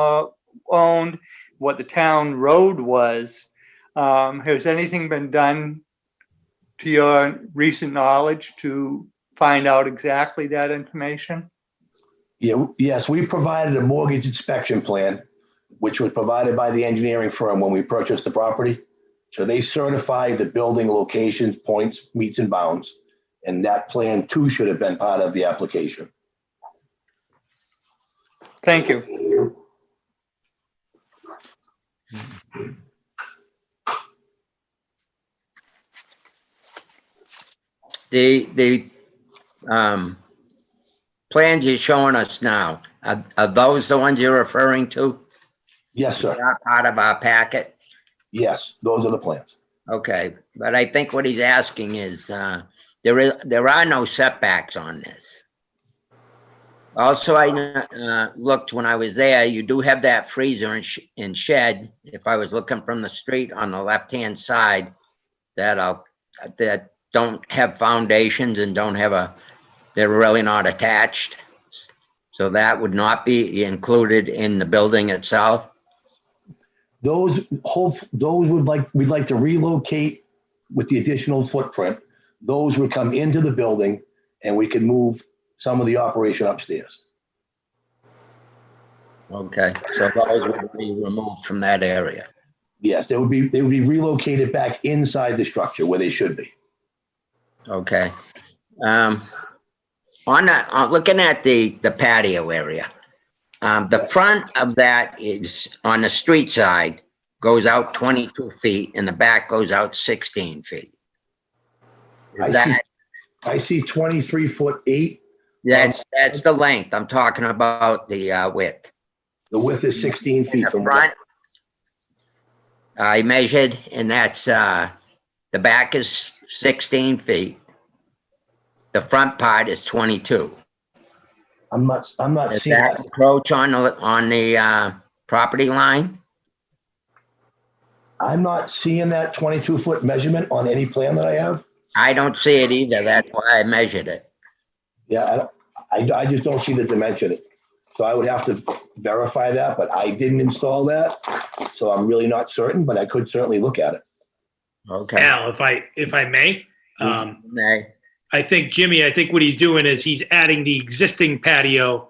owned, what the town road was. Has anything been done to your recent knowledge to find out exactly that information? Yeah, yes, we provided a mortgage inspection plan, which was provided by the engineering firm when we purchased the property, So they certify the building locations, points, meets and bounds. And that plan too should have been part of the application. Thank you. The plans you're showing us now, are those the ones you're referring to? Yes, sir. Not part of our packet? Yes, those are the plans. Okay, but I think what he's asking is, there are no setbacks on this. Also, I looked when I was there, you do have that freezer and shed, if I was looking from the street on the left-hand side, that don't have foundations and they're really not attached. So that would not be included in the building itself? We'd like to relocate with the additional footprint. Those would come into the building and we could move some of the operation upstairs. Okay, so those would be removed from that area. Yes, they would be relocated back inside the structure where they should be. Okay. Looking at the patio area, the front of that is on the street side, goes out 22 feet and the back goes out 16 feet. I see 23'8". That's the length. I'm talking about the width. The width is 16 In feet the from front, I measured, and that's, the back is 16 feet. The front part is 22. I'm not Is seeing that that. approach on the property line? I'm not seeing that 22-foot measurement on any plan that I have. I don't see it either. That's why I measured it. Yeah, I just don't see the dimension. So I would have to verify that, but I didn't install that. So I'm really not certain, but I could certainly look at it. Okay. Al, if I may, Okay. I think what he's doing is he's adding the existing patio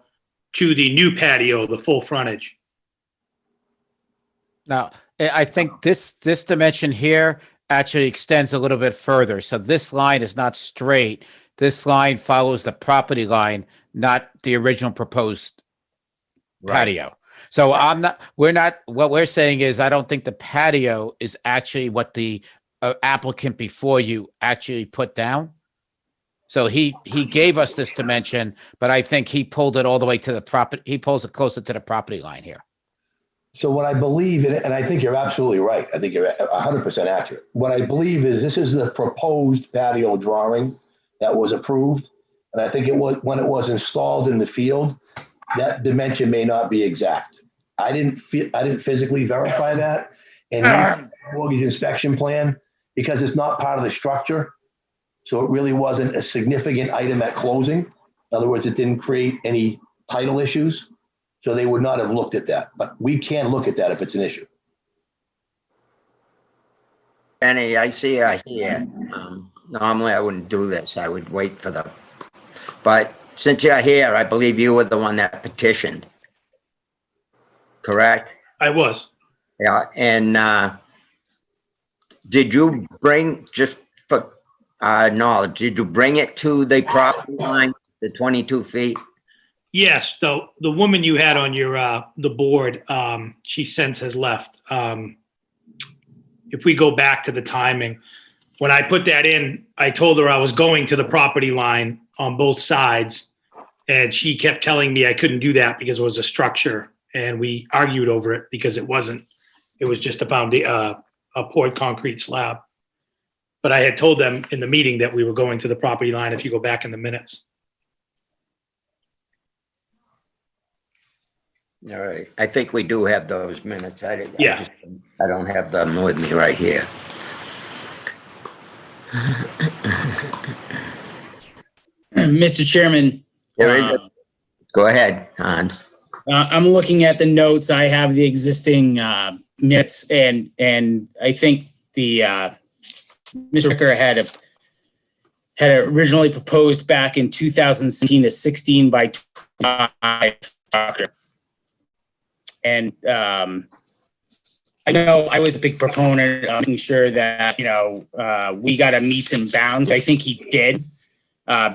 to the new patio, the full frontage. Now, I think this dimension here actually extends a little bit further. So this line is not straight. This line follows the property line, not the original proposed patio. So what we're saying is I don't think the patio is actually what the applicant before you actually put down. So he gave us this dimension, but I think he pulled it all the way to the property. He pulls it closer to the property line here. So what I believe, and I think you're absolutely right. I think you're 100% accurate. What I believe is this is the proposed patio drawing that was approved. And I think when it was installed in the field, that dimension may not be exact. I didn't physically verify that. And mortgage inspection plan, because it's not part of the structure. So it really wasn't a significant item at closing. In other words, it didn't create any title issues. So they would not have looked at that, but we can look at that if it's an issue. Benny, I see here. Normally I wouldn't do this. I would wait for but since you're here, I believe you were the one that petitioned. Correct? I was. Yeah, and did you bring, just for knowledge, did you bring it to the property line, the 22 feet? Yes, the woman you had on your the board, she since has left. If we go back to the timing, when I put that in, I told her I was going to the property line on both sides, and she kept telling me I couldn't do that because it was a structure, and we argued over it because it wasn't. It was just a poured concrete slab. But I had told them in the meeting that we were going to the property line. If you go back in the minutes. All right, I think we do have those minutes. I Yeah. I don't have them with me right here. Mr. Chairman, There is go ahead, Hans. I'm looking at the notes. I have the existing minutes, and I think the Mr. Ricker had originally proposed back in 2016 a 16 by 25 structure. And I know I was a big proponent of making sure that, we got a meets and bounds. I think he did,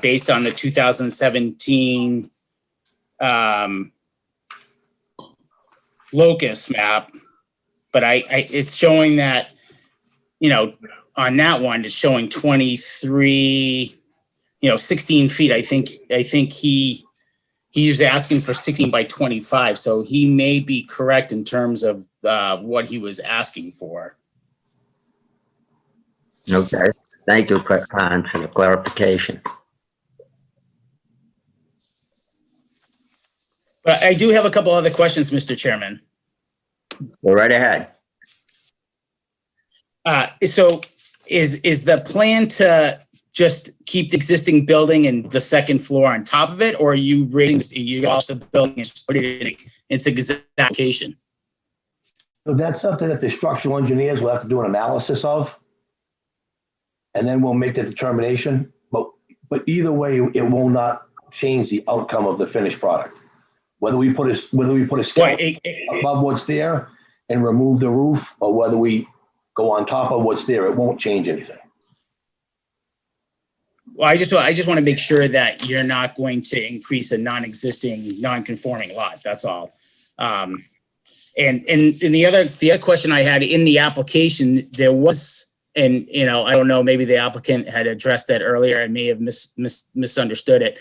based on the 2017 locust map. But it's showing that, on that one, it's showing 23, 16 feet. I think he was asking for 16 by 25. So he may be correct in terms of what he was asking for. Okay, thank you, Con, for the clarification. But I do have a couple other questions, Mr. Chairman. Go right ahead. So is the plan to just keep the existing building and the second floor on top of it, or are you raising also the building and just put it in its exact location? So that's something that the structural engineers will have to do an analysis of. And then we'll make the determination. But either way, it will not change the outcome of the finished product. Whether we put a skeleton above what's there and remove the roof, or whether we go on top of what's there, it won't change anything. Well, I just want to make sure that you're not going to increase a non-existing, non-conforming lot. That's all. And the other question I had in the application, there was, and I don't know, maybe the applicant had addressed that earlier. I may have misunderstood it.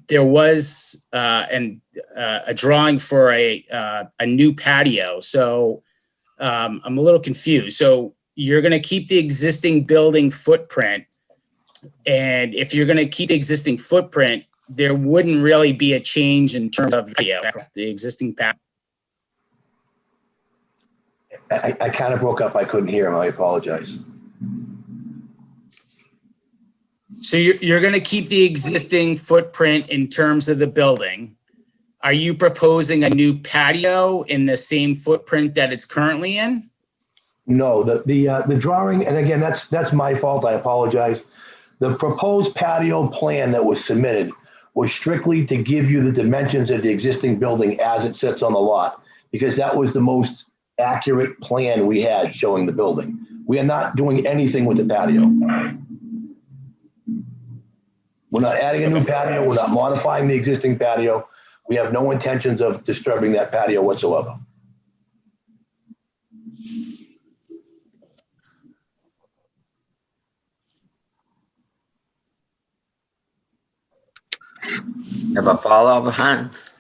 There was a drawing for a new patio. So I'm a little confused. So you're going to keep the existing building footprint. And if you're going to keep the existing footprint, there wouldn't really be a change in terms of the existing patio. I kind of broke up. I couldn't hear him. I apologize. So you're going to keep the existing footprint in terms of the building. Are you proposing a new patio in the same footprint that it's currently in? No, the drawing, and again, that's my fault. I apologize. The proposed patio plan that was submitted was strictly to give you the dimensions of the existing building as it sits on the lot, because that was the most accurate plan we had showing the building. We are not doing anything with the patio. We're not adding a new patio. We're not modifying the existing patio. We have no intentions of disturbing that patio whatsoever. Have a follow-up, Hans?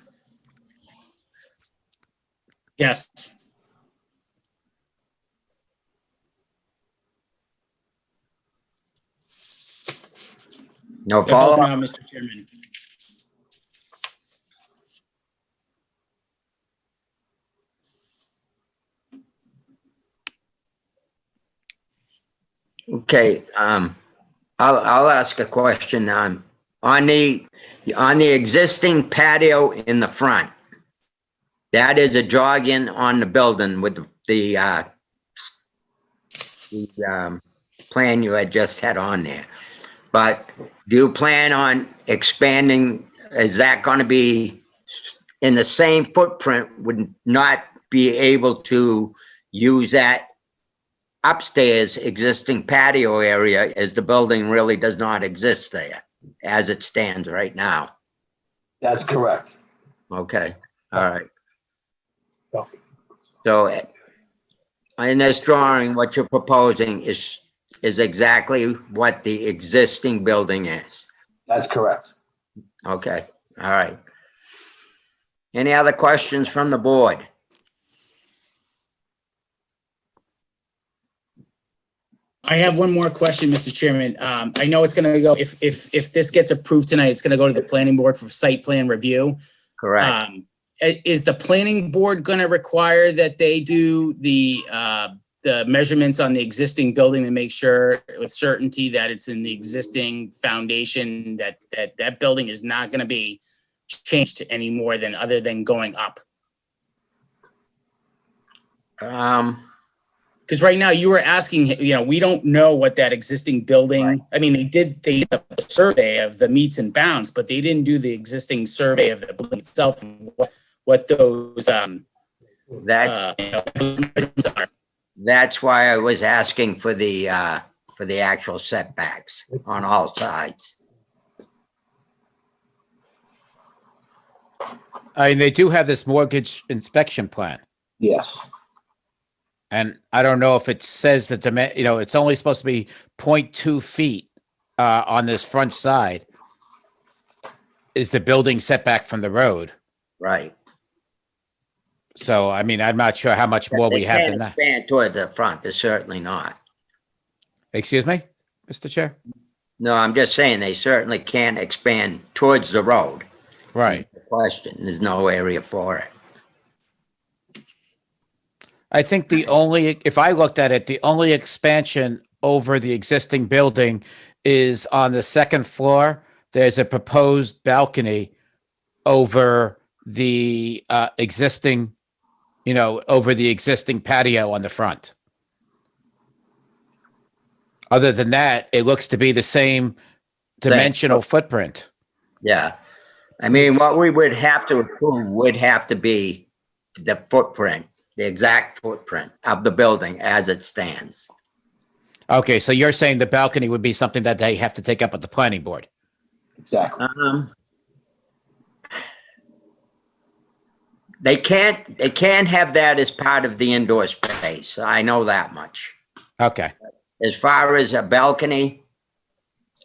Yes. No That's all for follow-up? now, Mr. Chairman. Okay, I'll ask a question on the existing patio in the front. That is a jog-in on the building with the plan you had just had on there. But do you plan on expanding? Is that going to be in the same footprint? Would not be able to use that upstairs existing patio area, as the building really does not exist there as it stands right now? That's correct. Okay, all right. Yeah. So in this drawing, what you're proposing is exactly what the existing building is. That's correct. Okay, all right. Any other questions from the board? I have one more question, Mr. Chairman. I know it's going to go, if this gets approved tonight, it's going to go to the planning board for site plan review. Correct. Is the planning board going to require that they do the measurements on the existing building to make sure with certainty that it's in the existing foundation, that building is not going to be changed any more than other than going up? Because right now you were asking, we don't know what that existing building, right. I mean, they did a survey of the meets and bounds, but they didn't do the existing survey of the building itself and what those That's, are. that's why I was asking for the actual setbacks on all sides. I mean, they do have this mortgage inspection plan. Yes. And I don't know if it says that it's only supposed to be 0.2 feet on this front side is the building setback from the road. Right. So, I mean, I'm not sure how much more we They have can't than that. expand toward the front. They're certainly not. Excuse me, Mr. Chair? No, I'm just saying they certainly can't expand towards the road. Right. The question, there's no area for it. I think if I looked at it, the only expansion over the existing building is on the second floor. There's a proposed balcony over the existing patio on the front. Other than that, it looks to be the same dimensional footprint. Yeah. I mean, what we would have to approve would have to be the footprint, the exact footprint of the building as it stands. Okay, so you're saying the balcony would be something that they have to take up with the planning board? Exactly. They can't have that as part of the indoor space. I know that much. Okay. As far as a balcony,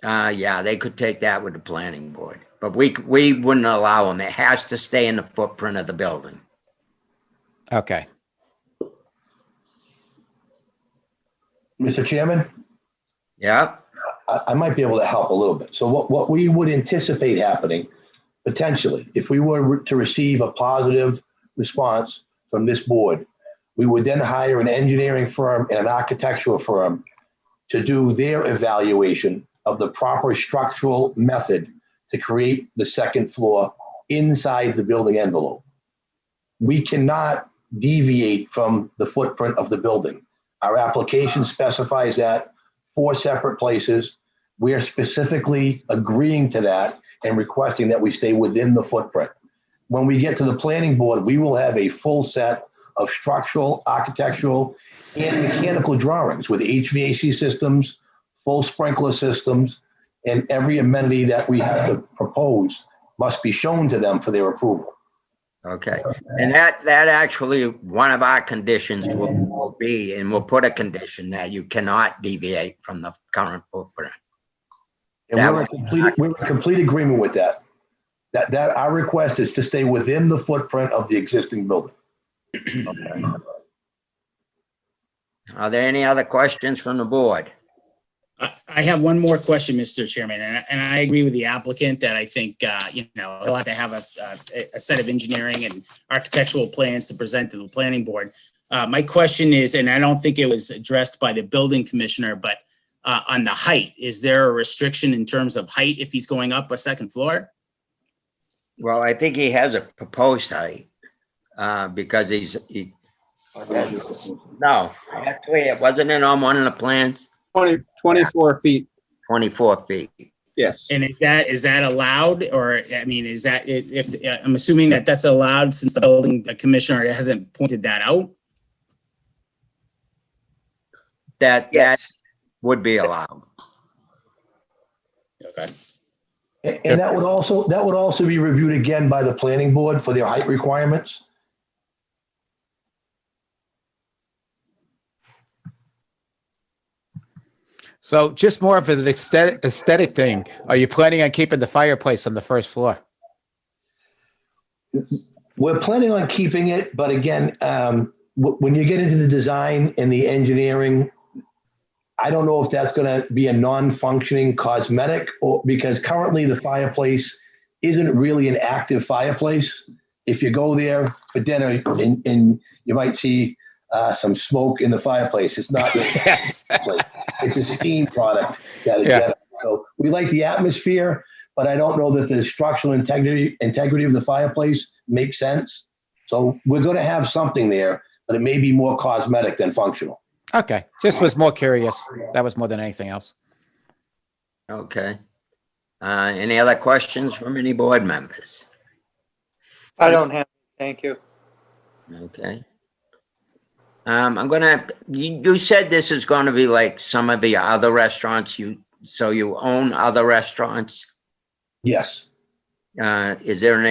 yeah, they could take that with the planning board, but we wouldn't allow them. It has to stay in the footprint of the building. Okay. Mr. Chairman, Yeah. I might be able to help a little bit. So what we would anticipate happening, potentially, if we were to receive a positive response from this board, we would then hire an engineering firm and an architectural firm to do their evaluation of the proper structural method to create the second floor inside the building envelope. We cannot deviate from the footprint of the building. Our application specifies that 4 separate places. We are specifically agreeing to that and requesting that we stay within the footprint. When we get to the planning board, we will have a full set of structural, architectural, and mechanical drawings with HVAC systems, full sprinkler systems, and every amenity that we have to propose must be shown to them for their approval. Okay. And that actually, one of our conditions will be, and we'll put a condition that you cannot deviate from the current footprint. And we're in complete agreement with that. That our request is to stay within the footprint of the existing building. Okay. Are there any other questions from the board? I have one more question, Mr. Chairman, and I agree with the applicant that I think, he'll have to have a set of engineering and architectural plans to present to the planning board. My question is, and I don't think it was addressed by the building commissioner, but on the height, is there a restriction in terms of height if he's going up a second floor? Well, I think he has a proposed height, because no, actually, it wasn't it on one of the plans? 24 feet. 24 feet. Yes. And is that allowed, or, I mean, is that, if, I'm assuming that that's allowed since the building commissioner hasn't pointed that out? That would be allowed. Okay. And that would also be reviewed again by the planning board for their height requirements. So just more of an aesthetic thing. Are you planning on keeping the fireplace on the first floor? We're planning on keeping it, but again, when you get into the design and the engineering, I don't know if that's going to be a non-functioning cosmetic, or because currently the fireplace isn't really an active fireplace. If you go there for dinner and you might see some smoke in the fireplace, it's not. Yes. It's a steam product that is Yeah. So we like the atmosphere, but I don't know that the structural integrity of the fireplace makes sense. So we're going to have something there, but it may be more cosmetic than functional. Okay. Just was more curious. That was more than anything else. Okay. Any other questions from any board members? I don't have, thank you. Okay. You said this is gonna be like some of the other restaurants, so you own other restaurants? Yes. Is there an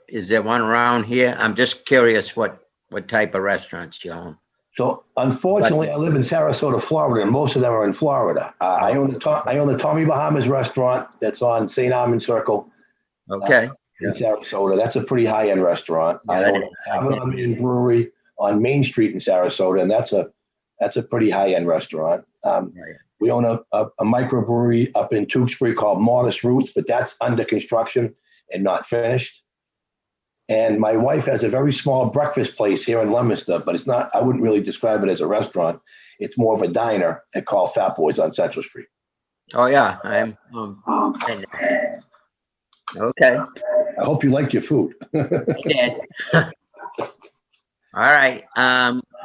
is there one around here? I'm just curious what type of restaurants you own. So unfortunately, I live in Sarasota, Florida, and most of them are in Florida. I own the Tommy Bahamas restaurant that's on St. Armand Circle Okay, in Sarasota. That's a pretty high-end restaurant. I Yeah, own Avalon Brewery on Main Street in Sarasota, and that's a pretty high-end restaurant. Right. We own a microbrewery up in Tewksbury called Modest Roots, but that's under construction and not finished. And my wife has a very small breakfast place here in Leominster, but it's not, I wouldn't really describe it as a restaurant. It's more of a diner called Fat Boys on Central Street. Oh, yeah, okay. I hope you liked your food. I did. All right,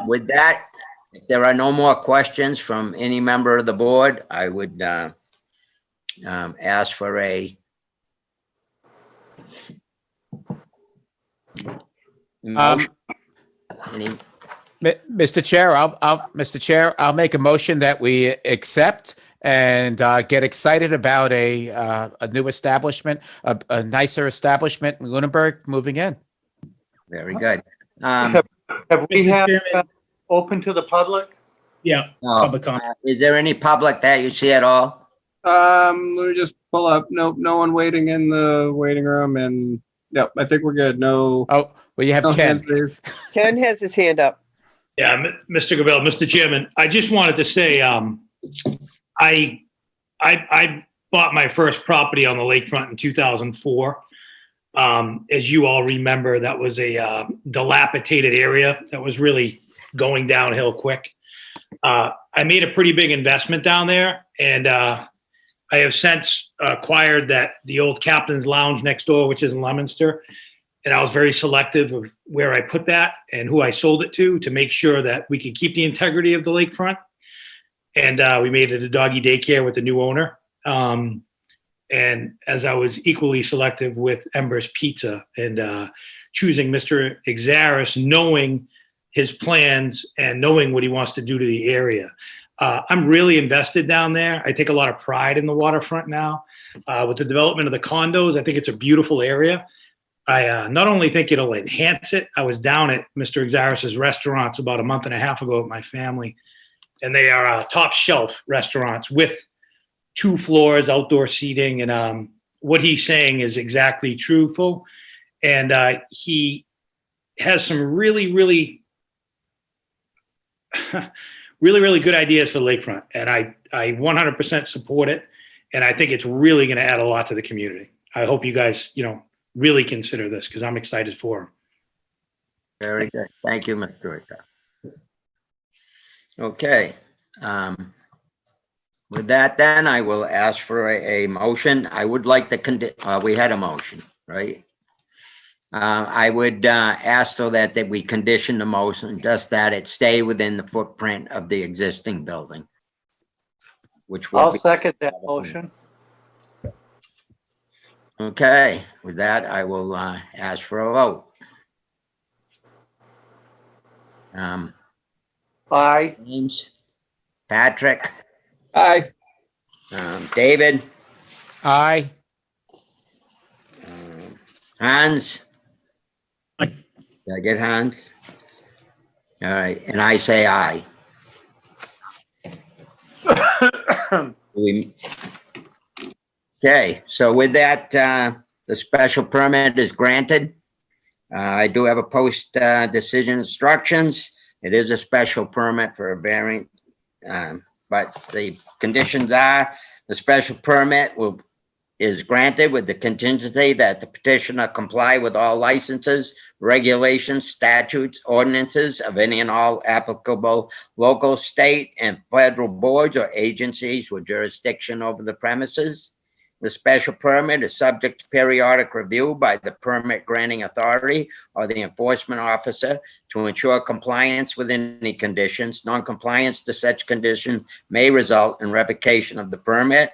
with that, if there are no more questions from any member of the board, I would ask for a motion. Mr. Chair, I'll make a motion that we accept and get excited about a new establishment, a nicer establishment in Lunenburg moving in. Very good. Have we Mr. had Chairman. open to the public? Yeah, public comment. Is there any public that you see at all? Let me just pull up. No one waiting in the waiting room, and yep, I think we're good. No. Oh, well, you have no Ken. hands raised. Ken has his hand up. Yeah, Mr. Gravel, Mr. Chairman, I just wanted to say, I bought my first property on the lakefront in 2004. As you all remember, that was a dilapidated area that was really going downhill quick. I made a pretty big investment down there, and I have since acquired the old Captain's Lounge next door, which is in Leominster. And I was very selective of where I put that and who I sold it to make sure that we could keep the integrity of the lakefront. And we made it a doggy daycare with the new owner. And as I was equally selective with Ember's Pizza and choosing Mr. Exaris, knowing his plans and knowing what he wants to do to the area. I'm really invested down there. I take a lot of pride in the waterfront now. With the development of the condos, I think it's a beautiful area. I not only think it'll enhance it, I was down at Mr. Exaris's restaurants about a month and a half ago with my family, and they are top shelf restaurants with 2 floors, outdoor seating, and what he's saying is exactly truthful. And he has some really, really, really good ideas for the lakefront, and I 100% support it, and I think it's really going to add a lot to the community. I hope you guys, really consider this because I'm excited for him. Very good. Thank you, Mr. Ritter. Okay. With that, then I will ask for a motion. I would like to we had a motion, right? I would ask so that we condition the motion just that it stay within the footprint of the existing building. Which will I'll be second that motion. okay. With that, I will ask for a vote. Aye. James, Patrick, Aye. David, Aye. Hans. Aye. Did I get Hans? All right, and I say aye. Okay, so with that, the special permit is granted. I do have a post decision instructions. It is a special permit for a variant, but the conditions are the special permit is granted with the contingency that the petitioner comply with all licenses, regulations, statutes, ordinances of any and all applicable local, state, and federal boards or agencies with jurisdiction over the premises. The special permit is subject to periodic review by the permit granting authority or the enforcement officer to ensure compliance with any conditions. Non-compliance to such conditions may result in revocation of the permit.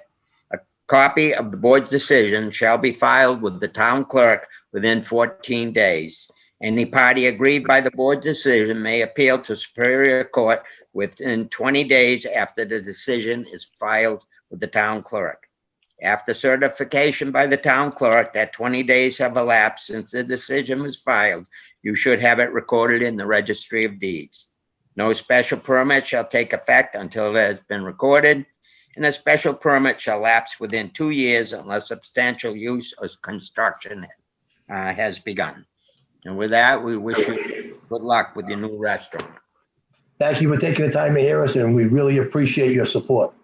A copy of the board's decision shall be filed with the town clerk within 14 days. Any party aggrieved by the board's decision may appeal to Superior Court within 20 days after the decision is filed with the town clerk. After certification by the town clerk that 20 days have elapsed since the decision was filed, you should have it recorded in the Registry of Deeds. No special permit shall take effect until it has been recorded, and a special permit shall lapse within 2 years unless substantial use or construction has begun. And with that, we wish you good luck with your new restaurant. Thank you for taking the time to hear us, and we really appreciate your support.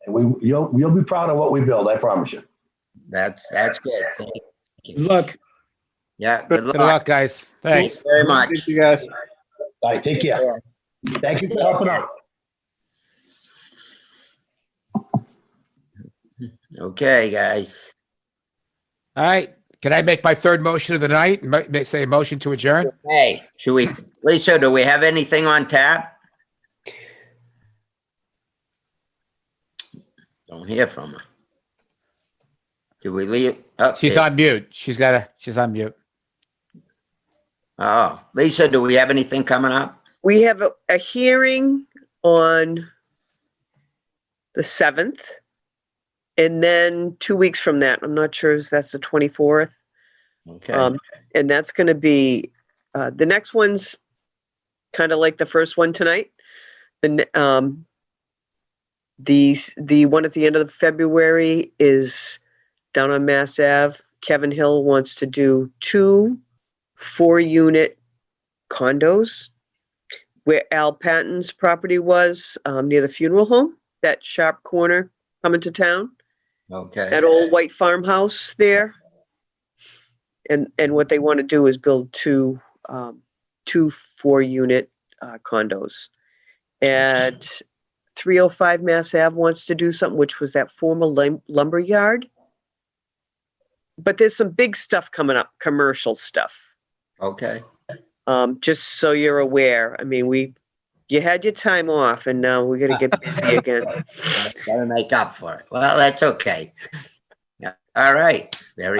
And you'll be proud of what we build, I promise you. That's good. Thank you. Good luck. Yeah, good Good luck. luck, guys. Thanks. Very much. Thank you, guys. All right, take care. Thank you for helping out. Okay, guys. All right. Can I make my third motion of the night? Say a motion to adjourn? Hey, Lisa, do we have anything on tap? Don't hear from her. Do we leave? Oh, She's there- on mute. She's on mute. Oh, Lisa, do we have anything coming up? We have a hearing on the 7th. And then 2 weeks from that, I'm not sure if that's the 24th. Okay, And that's going to be, the next one's kind of like the first one tonight. The one at the end of February is down on Mass Ave. Kevin Hill wants to do 2 4-unit condos where Al Patton's property was, near the funeral home, that sharp corner coming to town. okay. That old white farmhouse there. And what they want to do is build 2 4-unit condos. At 305 Mass Ave wants to do something, which was that former lumber yard. But there's some big stuff coming up, commercial stuff. Okay, Just so you're aware. I mean, you had your time off and now we're gonna get busy again. gotta make up for it. Well, that's okay. Yeah, all right, very